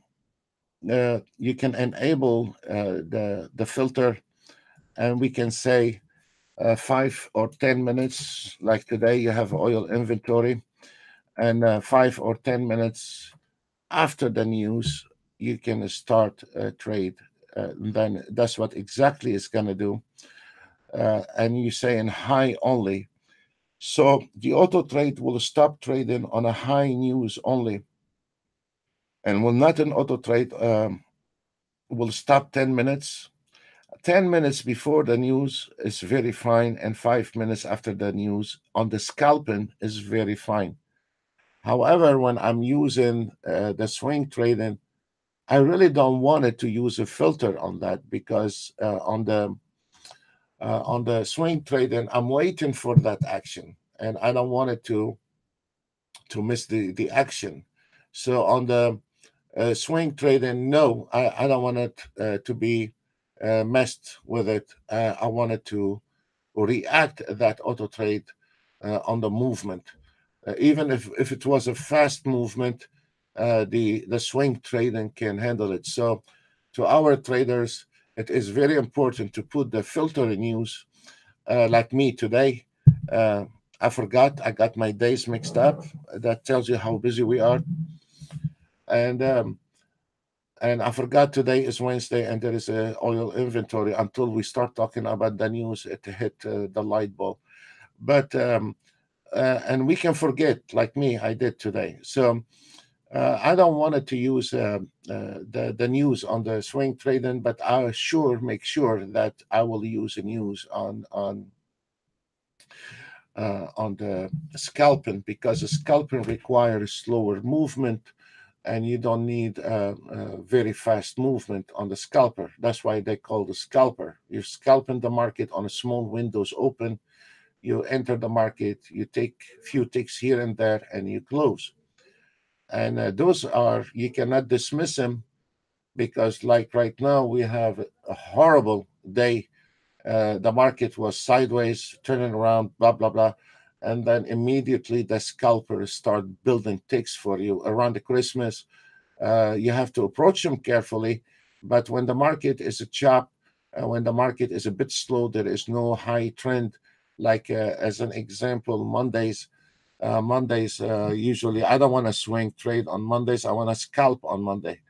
you can enable the filter, and we can say 5 or 10 minutes. Like today, you have oil inventory, and 5 or 10 minutes after the news, you can start a trade. Then that's what exactly it's going to do. And you say in high only. So the auto trade will stop trading on a high news only, and will not an auto trade will stop 10 minutes. 10 minutes before the news is very fine, and 5 minutes after the news on the scalping is very fine. However, when I'm using the swing trading, I really don't want it to use a filter on that, because on the swing trading, I'm waiting for that action, and I don't want it to miss the action. So on the swing trading, no, I don't want it to be messed with it. I want it to react that auto trade on the movement. Even if it was a fast movement, the swing trading can handle it. So to our traders, it is very important to put the filter in use. Like me today, uh, I forgot. I got my days mixed up. That tells you how busy we are. And I forgot today is Wednesday, and there is a oil inventory. Until we start talking about the news, it hit the light bulb. But and we can forget, like me, I did today. So I don't want it to use the news on the swing trading, but I'll sure make sure that I will use the news on the scalping, because the scalping requires slower movement, and you don't need very fast movement on the scalper. That's why they call the scalper. You're scalping the market on a small windows open. You enter the market, you take a few ticks here and there, and you close. And those are, you cannot dismiss them, because like right now we have a horrible day. The market was sideways, turning around, blah blah blah, and then immediately the scalpers start building ticks for you around the Christmas. You have to approach them carefully, But when the market is a chop, when the market is a bit slow, there is no high trend. Like as an example, Mondays usually I don't want to swing trade on Mondays. I want to scalp on Monday.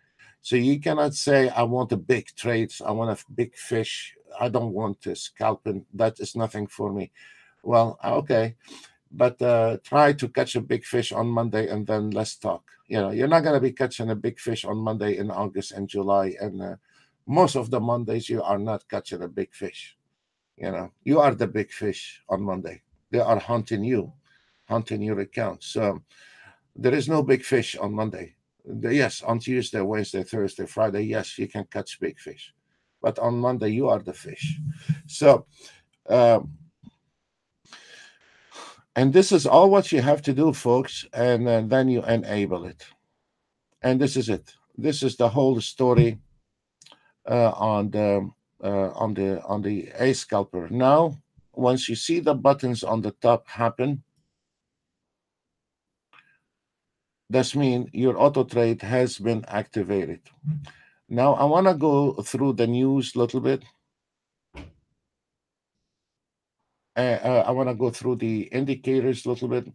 So you cannot say I want a big trades. I want a big fish. I don't want to scalp, and that is nothing for me. Well, okay, but try to catch a big fish on Monday and then let's talk. You're not going to be catching a big fish on Monday in August and July, and most of the Mondays you are not catching a big fish. You are the big fish on Monday. They are hunting your account. So there is no big fish on Monday. Yes, on Tuesday, Wednesday, Thursday, Friday, yes, you can catch big fish, but on Monday you are the fish. So. Um, And this is all what you have to do, folks, and then you enable it. And this is it. This is the whole story on the A scalper. Now, once you see the buttons on the top happen, that means your auto trade has been activated. Now, I want to go through the news a little bit. I want to go through the indicators a little bit,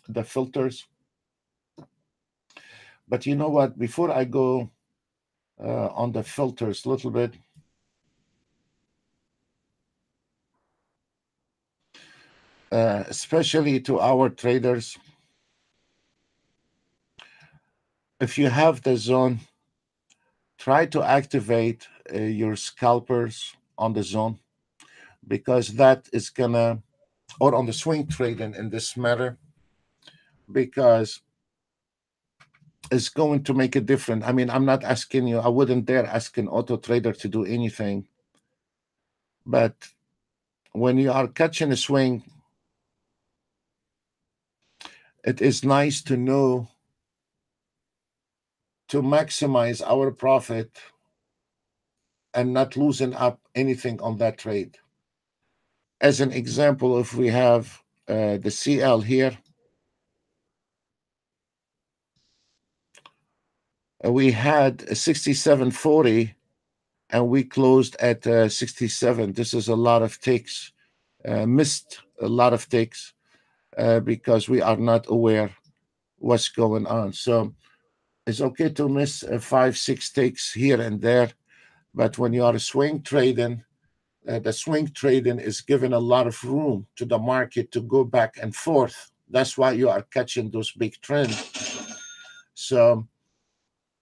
the filters. But you know what? Before I go on the filters a little bit, especially to our traders, if you have the zone, try to activate your scalpers on the zone, because that is gonna, or on the swing trading in this matter, because it's going to make a difference. I mean, I'm not asking you, I wouldn't dare ask an auto trader to do anything, but when you are catching a swing, it is nice to know to maximize our profit and not losing up anything on that trade. As an example, if we have the CL here, we had a 67.40 and we closed at 67. This is a lot of ticks, missed a lot of ticks because we are not aware what's going on. So it's okay to miss 5-6 ticks here and there, but when you are swing trading, the swing trading is giving a lot of room to the market to go back and forth. That's why you are catching those big trends. So,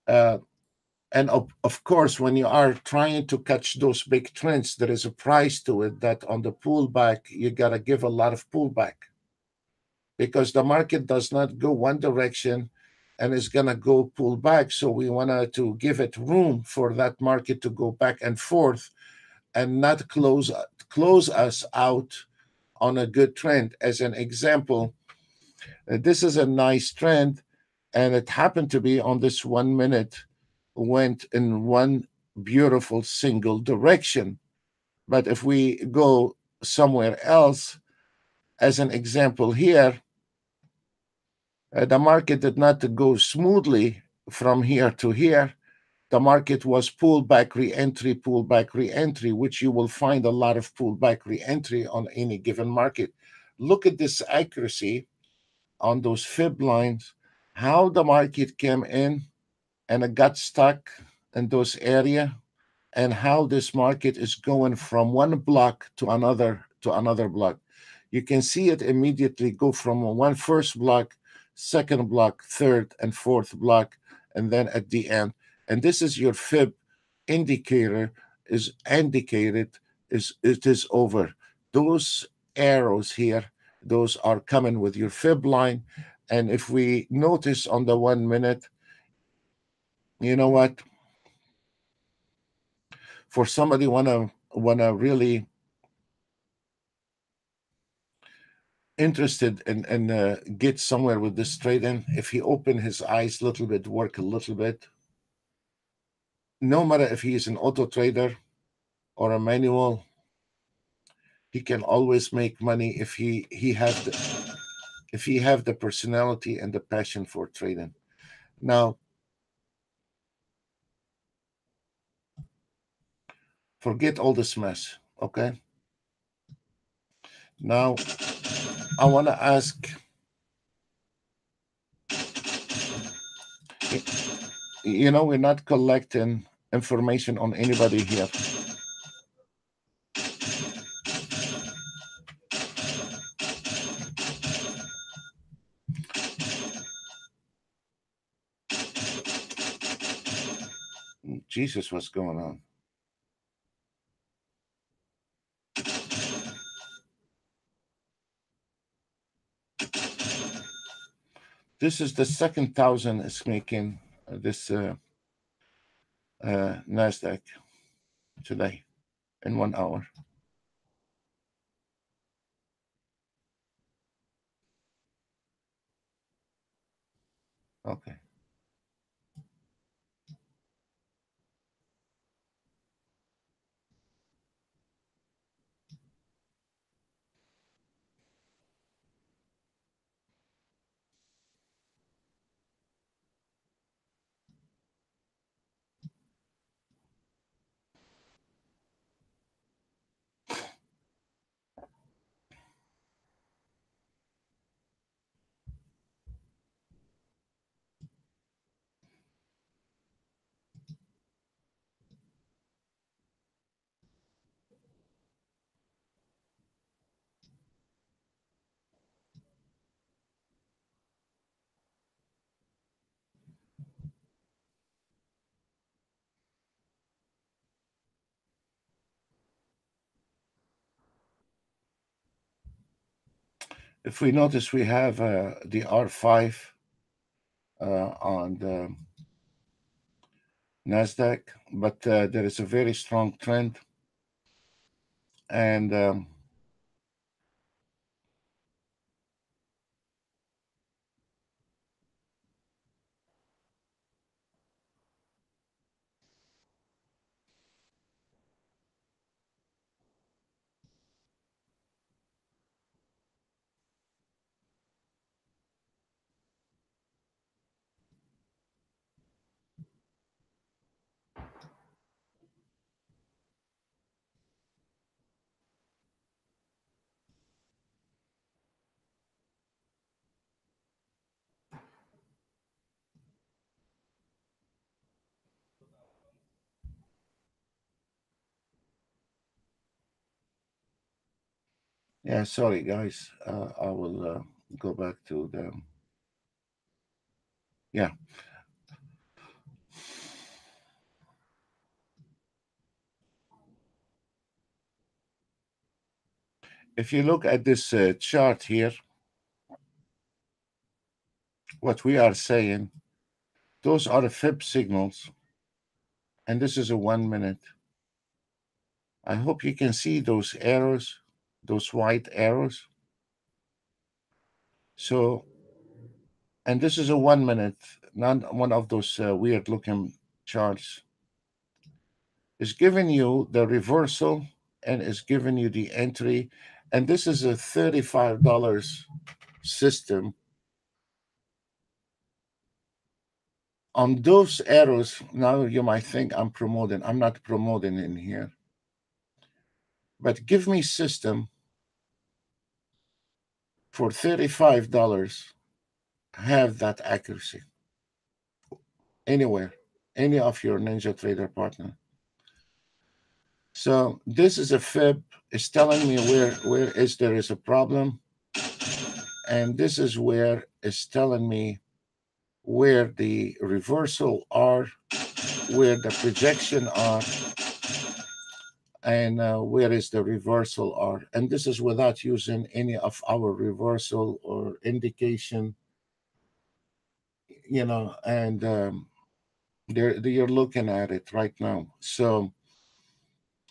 and of course, when you are trying to catch those big trends, there is a price to it that on the pullback, you got to give a lot of pullback, because the market does not go one direction and is going to go pull back. So we want to give it room for that market to go back and forth and not close us out on a good trend. As an example, this is a nice trend, and it happened to be on this 1 minute went in one beautiful single direction. But if we go somewhere else, as an example here, the market did not go smoothly from here to here. The market was pullback, re-entry, which you will find a lot of pullback, re-entry on any given market. Look at this accuracy on those fib lines, how the market came in and it got stuck in those area, and how this market is going from one block to another block. You can see it immediately go from one first block, second block, third and fourth block, and then at the end. And this is your fib indicator is indicated, is it is over. Those arrows here, those are coming with your fib line. And if we notice on the 1 minute, you know what? For somebody wanna really interested and get somewhere with this trading, if he open his eyes a little bit, work a little bit, no matter if he is an auto trader or a manual, he can always make money if he have the personality and the passion for trading. Now, Forget all this mess, okay? Now, I want to ask, we're not collecting information on anybody here. Jesus, what's going on? This is the second thousand it's making this NASDAQ today in 1 hour. Okay. If we notice, we have the R5 on the NASDAQ, but there is a very strong trend. And yeah, sorry, guys. I will go back to the, yeah. If you look at this chart here, what we are saying, those are the fib signals, and this is a 1 minute. I hope you can see those arrows, those white arrows. So, and this is a 1 minute, not one of those weird looking charts. It's giving you the reversal and it's giving you the entry. And this is a $35 system. On those arrows, now you might think I'm promoting. I'm not promoting in here. But give me system for $35, have that accuracy anywhere, any of your Ninja Trader partner. So this is a fib. It's telling me where is there is a problem. And this is where it's telling me where the reversal are, where the projection are, and where is the reversal are. And this is without using any of our reversal or indication, and you're looking at it right now. So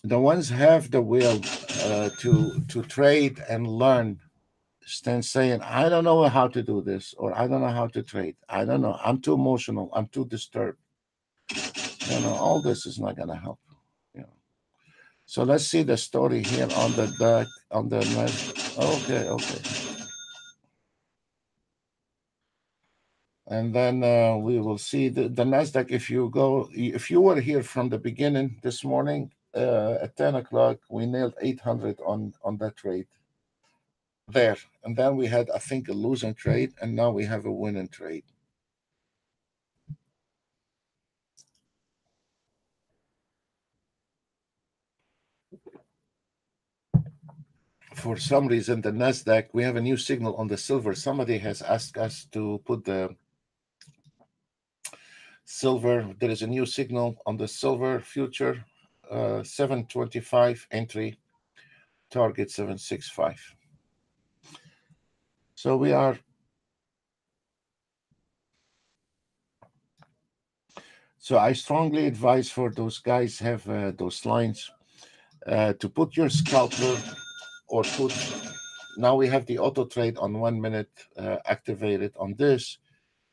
the ones have the will to trade and learn, stand saying, I don't know how to do this, or I don't know how to trade. I don't know. I'm too emotional. I'm too disturbed. All this is not going to help. So let's see the story here on the back, on the left. Okay. And then we will see the NASDAQ. If you were here from the beginning this morning, at 10 o'clock, we nailed 800 on that trade there. And then we had, I think, a losing trade, and now we have a winning trade. For some reason, the Nasdaq, we have a new signal on the silver. Somebody has asked us to put the silver. There is a new signal on the silver future, 725 entry, target 765. So we are. So I strongly advise for those guys have those lines to put your scalper or put. Now we have the auto trade on 1 minute activated on this,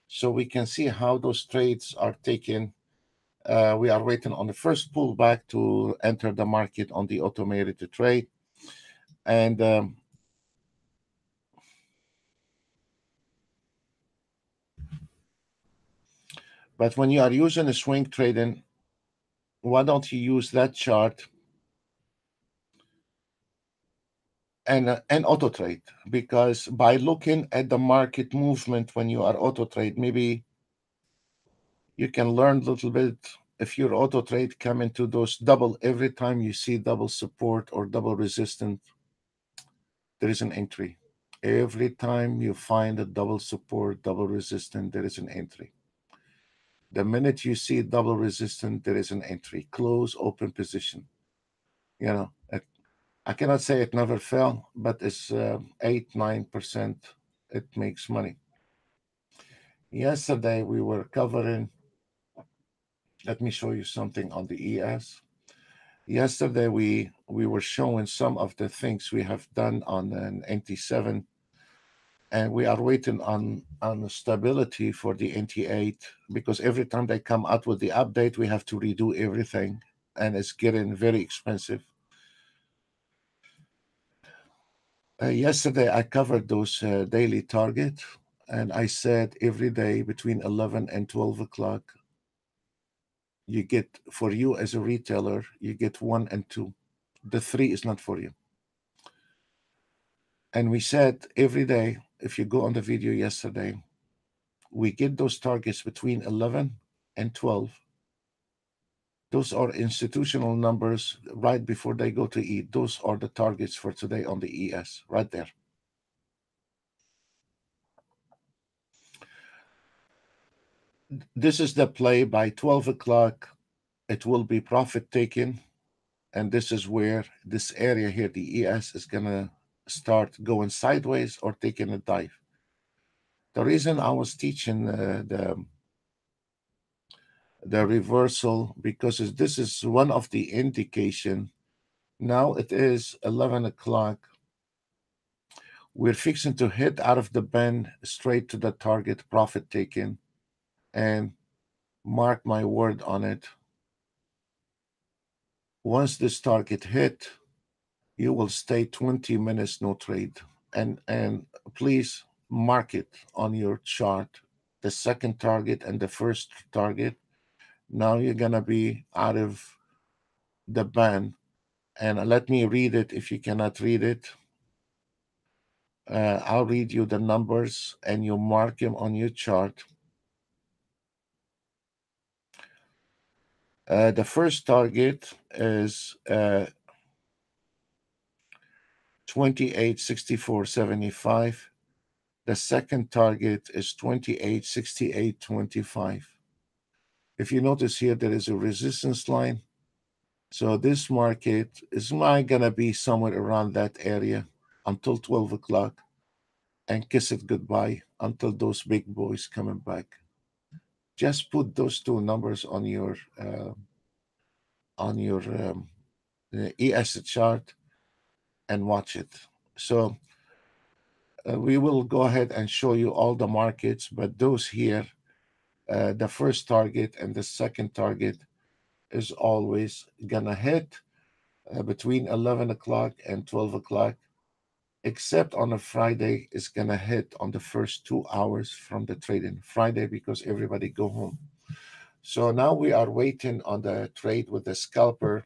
so we can see how those trades are taken. We are waiting on the first pullback to enter the market on the automated trade. And but when you are using a swing trading, why don't you use that chart and auto trade? Because by looking at the market movement when you are auto trade, maybe you can learn a little bit. If your auto trade come into those double, every time you see double support or double resistance, there is an entry. Every time you find a double support, double resistance, there is an entry. The minute you see double resistance, there is an entry. Close, open position. You know, I cannot say it never fell, but it's 8-9%. It makes money. Yesterday we were covering. Let me show you something on the ES. Yesterday we were showing some of the things we have done on an NT7, and we are waiting on stability for the NT8, because every time they come out with the update, we have to redo everything, and it's getting very expensive. Yesterday I covered those daily target, and I said every day between 11 and 12 o'clock, you get, for you as a retailer, you get 1 and 2. The 3 is not for you. And we said every day, if you go on the video yesterday, we get those targets between 11 and 12. Those are institutional numbers right before they go to eat. Those are the targets for today on the ES, right there. This is the play. By 12 o'clock, it will be profit taken. And this is where this area here, the ES, is going to start going sideways or taking a dive. The reason I was teaching the reversal, because this is one of the indication. Now it is 11 o'clock. We're fixing to hit out of the band straight to the target, profit taken, and mark my word on it. Once this target hit, you will stay 20 minutes no trade, and please mark it on your chart, the second target and the first target. Now you're gonna be out of the band, and let me read it if you cannot read it. I'll read you the numbers and you mark them on your chart. The first target is 28.6475. The second target is 28.6825. If you notice here, there is a resistance line. So this market is gonna be somewhere around that area until 12 o'clock, and kiss it goodbye until those big boys coming back. Just put those two numbers on your ES chart and watch it. So we will go ahead and show you all the markets, but those here, the first target and the second target is always gonna hit between 11 o'clock and 12 o'clock, except on a Friday, it's gonna hit on the first 2 hours from the trading Friday, because everybody go home. So now we are waiting on the trade with the scalper.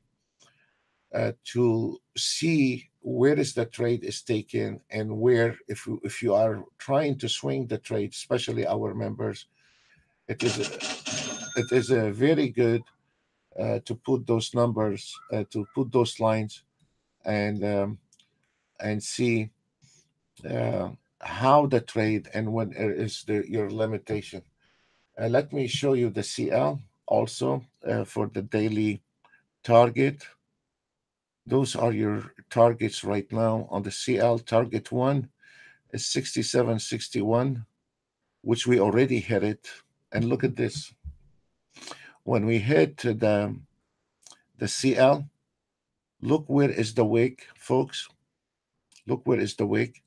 to see where is the trade is taken, and where, if you are trying to swing the trade, especially our members, it is a very good to put those numbers, to put those lines, and see uh, how the trade and when is your limitation. Let me show you the CL also for the daily target. Those are your targets right now on the CL. Target one is 67.61, which we already hit it. And look at this. When we hit the CL, look where is the wick, folks. Look where is the wick.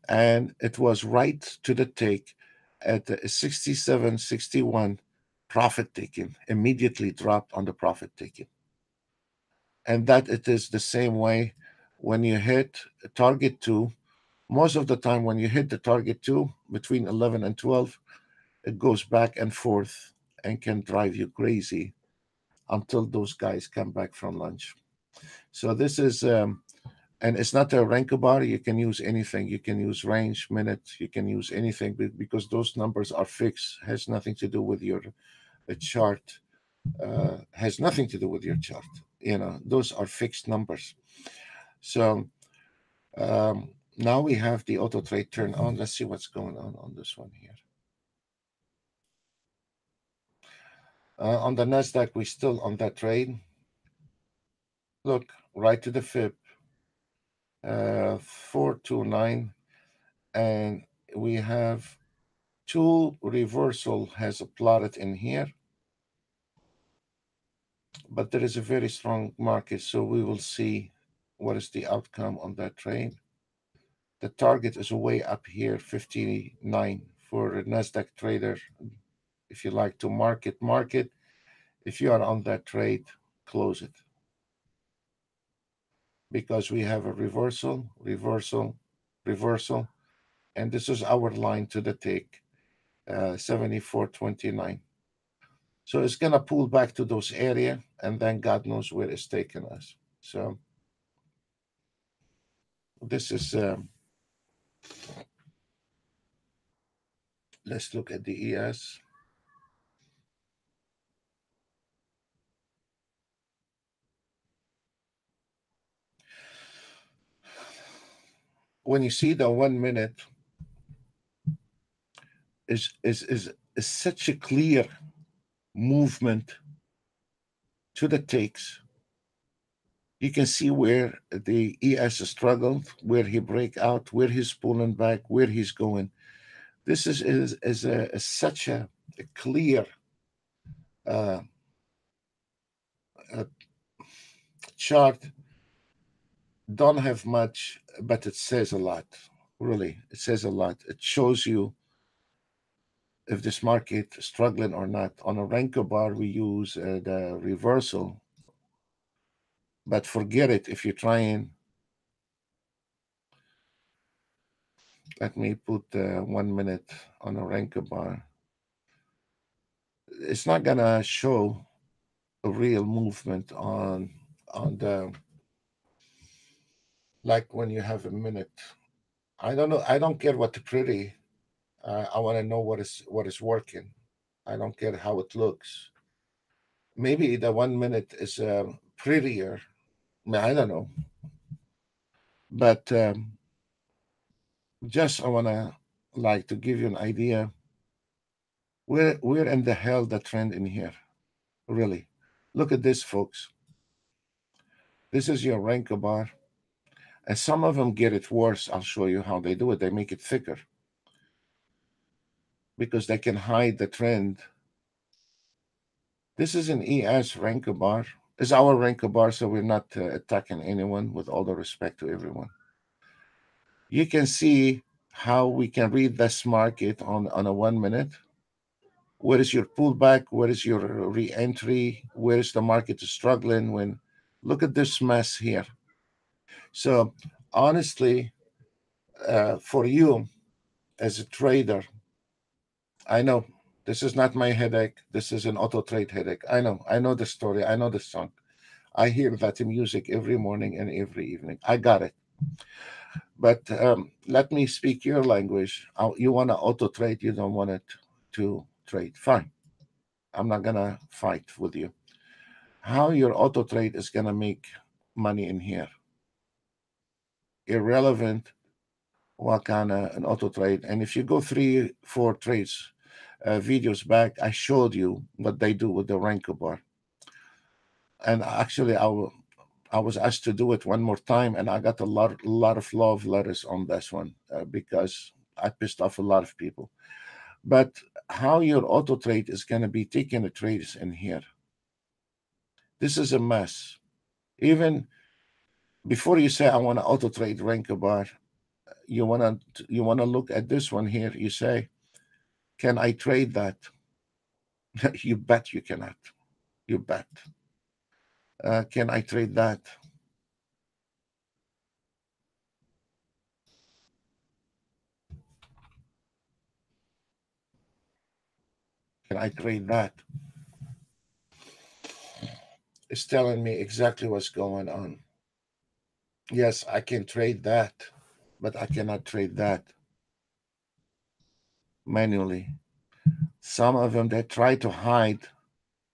And it was right to the take at the 67.61 profit taken, immediately dropped on the profit taken. And that it is the same way when you hit target two. Most of the time, when you hit the target two between 11 and 12, it goes back and forth and can drive you crazy until those guys come back from lunch. So this is, and it's not a rank bar. You can use anything. You can use range, minute. You can use anything because those numbers are fixed. Has nothing to do with your chart. Has nothing to do with your chart. Those are fixed numbers. So now we have the auto trade turn on. Let's see what's going on this one here. On the NASDAQ, we're still on that trade. Look, right to the fib, 429. And we have two reversal has plotted in here. But there is a very strong market, so we will see what is the outcome on that trade. The target is way up here, 59 for a NASDAQ trader. If you like to market. If you are on that trade, close it. Because we have a reversal, and this is our line to the take, 74.29. So it's going to pull back to those area, and then God knows where it's taking us. So this is, let's look at the ES. When you see the 1 minute is such a clear movement to the takes. You can see where the ES struggled, where he break out, where he's pulling back, where he's going. This is such a clear uh, chart. Don't have much, but it says a lot. Really, it says a lot. It shows you if this market is struggling or not. On a Renko bar, we use the reversal, but forget it if you're trying. Let me put 1 minute on a Renko bar. It's not gonna show a real movement on the, like when you have a minute. I don't know. I don't care what the pretty. I want to know what is working. I don't care how it looks. Maybe the 1 minute is prettier. I don't know. But just I want to like to give you an idea. Where in the hell the trend in here? Really, look at this, folks. This is your Renko bar, and some of them get it worse. I'll show you how they do it. They make it thicker because they can hide the trend. This is an ES Renko bar. It's our Renko bar, so we're not attacking anyone. With all the respect to everyone, you can see how we can read this market on a 1 minute. Where is your pullback? Where is your re-entry? Where is the market struggling? When look at this mess here. So honestly, for you as a trader, I know this is not my headache. This is an auto trade headache. I know the story. I know the song. I hear that music every morning and every evening. I got it. But let me speak your language. You want to auto trade, you don't want it to trade. Fine. I'm not going to fight with you. How your auto trade is going to make money in here? Irrelevant what kind of an auto trade. And if you go 3-4 trades videos back, I showed you what they do with the Renko bar. And actually, I was asked to do it one more time, and I got a lot of love letters on this one because I pissed off a lot of people. But how your auto trade is going to be taking the trades in here? This is a mess. Even before you say I want to auto trade Renko bar, you want to look at this one here. You say, can I trade that? You bet you cannot. You bet. Can I trade that? Can I trade that? It's telling me exactly what's going on. Yes, I can trade that, but I cannot trade that manually. Some of them, they try to hide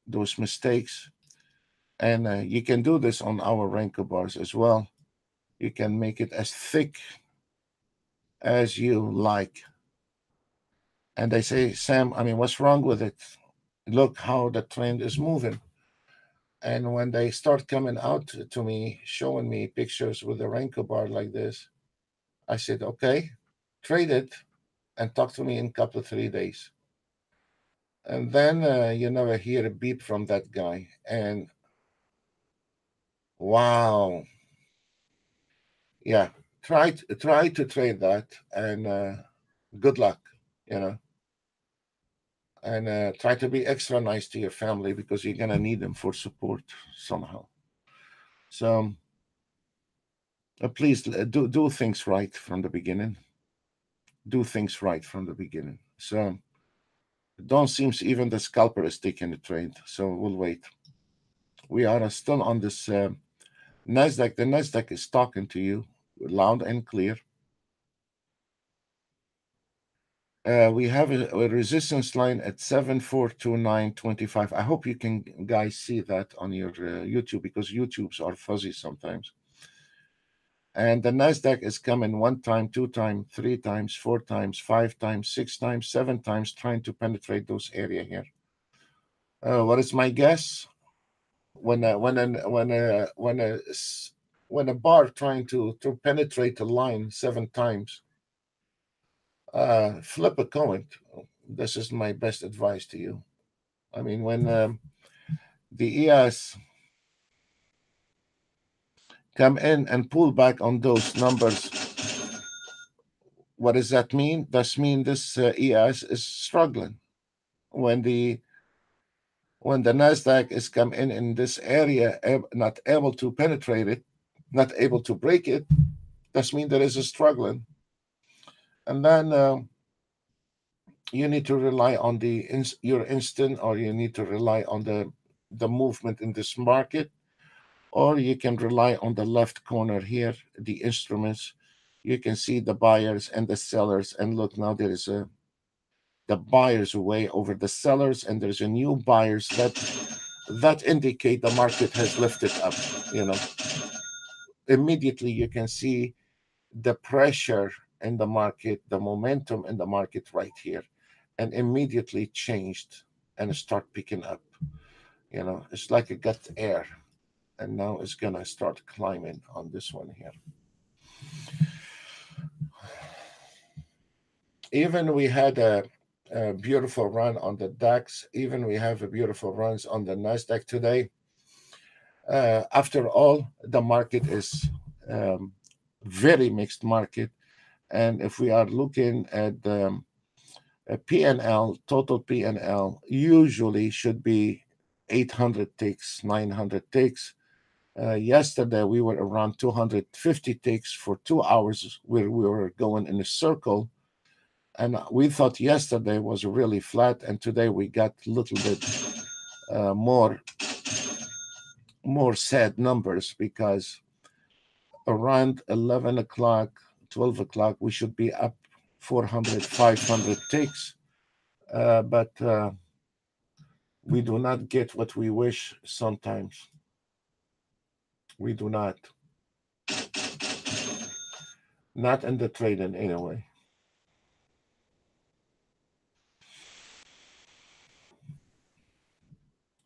those mistakes. And you can do this on our Renko bars as well. You can make it as thick as you like. And they say, Sam, I mean, what's wrong with it? Look how the trend is moving. And when they start coming out to me, showing me pictures with a Renko bar like this, I said, okay, trade it and talk to me in a couple of 3 days. And then you never hear a beep from that guy. And wow, yeah, try to trade that, and good luck, you know. And try to be extra nice to your family because you're gonna need them for support somehow. So please do things right from the beginning. Do things right from the beginning. So don't seems even the scalper is taking the trade. So we'll wait. We are still on this Nasdaq. The Nasdaq is talking to you loud and clear. We have a resistance line at 7429.25. I hope you can guys see that on your YouTube because YouTubes are fuzzy sometimes. And the Nasdaq is coming 1 time, 2 times, 3 times, 4 times, 5 times, 6 times, 7 times, trying to penetrate those area here. What is my guess? When a bar trying to penetrate a line 7 times, flip a coin. This is my best advice to you. I mean, when the ES come in and pull back on those numbers, what does that mean? That means this ES is struggling. When the Nasdaq is come in this area, not able to penetrate it, not able to break it, that means there is a struggling. And then you need to rely on your instant, or you need to rely on the movement in this market, or you can rely on the left corner here, the instruments. You can see the buyers and the sellers, and look, now there is the buyers way over the sellers, and there's a new buyers that indicate the market has lifted up. You know, immediately you can see the pressure in the market, the momentum in the market right here, and immediately changed and start picking up. You know, it's like it got air, and now it's gonna start climbing on this one here. Even we had a beautiful run on the DAX. Even we have a beautiful runs on the Nasdaq today. After all, the market is very mixed market, and if we are looking at the PNL, total PNL usually should be 800 ticks, 900 ticks. Yesterday we were around 250 ticks for 2 hours, where we were going in a circle, and we thought yesterday was really flat, and today we got a little bit more more sad numbers, because around 11 o'clock, 12 o'clock, we should be up 400, 500 ticks. But we do not get what we wish sometimes. We do not. Not in the trading anyway.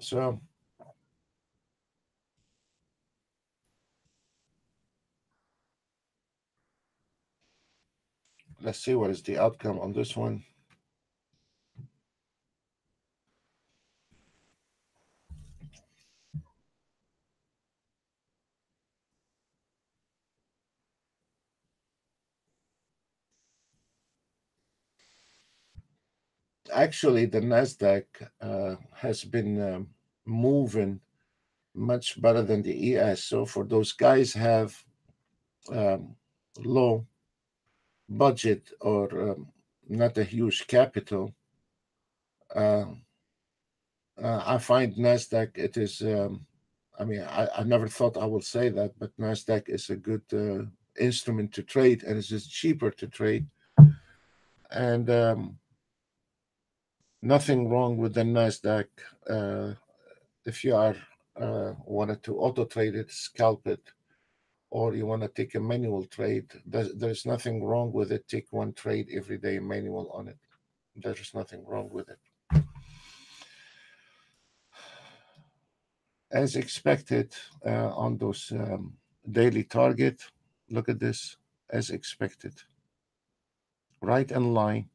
So let's see what is the outcome on this one. Actually, the Nasdaq has been moving much better than the ES. So for those guys have um, low budget or not a huge capital, uh, I find Nasdaq it is. I mean, I never thought I would say that, but Nasdaq is a good instrument to trade, and it's just cheaper to trade. And nothing wrong with the Nasdaq. Uh, if you are wanted to auto trade it, scalp it, or you want to take a manual trade, there's nothing wrong with it. Take one trade every day, manual on it. There's nothing wrong with it. As expected on those daily target, look at this, as expected, right in line.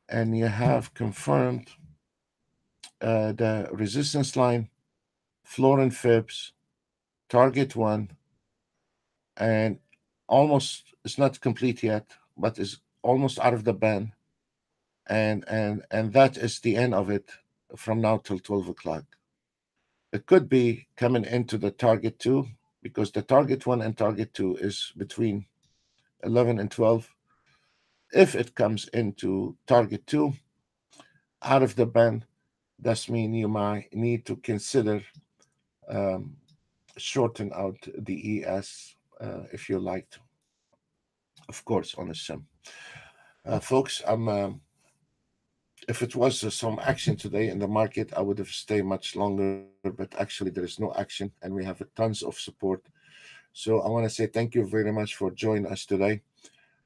And you have confirmed the resistance line, floor and fibs, target one, and almost, it's not complete yet, but is almost out of the band. And that is the end of it from now till 12 o'clock. It could be coming into the target two, because the target one and target two is between 11 and 12. If it comes into target two out of the band, that means you might need to consider um, shorten out the ES if you like to, of course, on a sim. Folks, if it was some action today in the market, I would have stayed much longer, but actually there is no action and we have tons of support. So I want to say thank you very much for joining us today,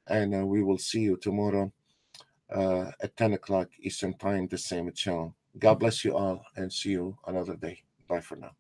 and we will see you tomorrow at 10 o'clock Eastern Time, the same channel. God bless you all, and see you another day. Bye for now.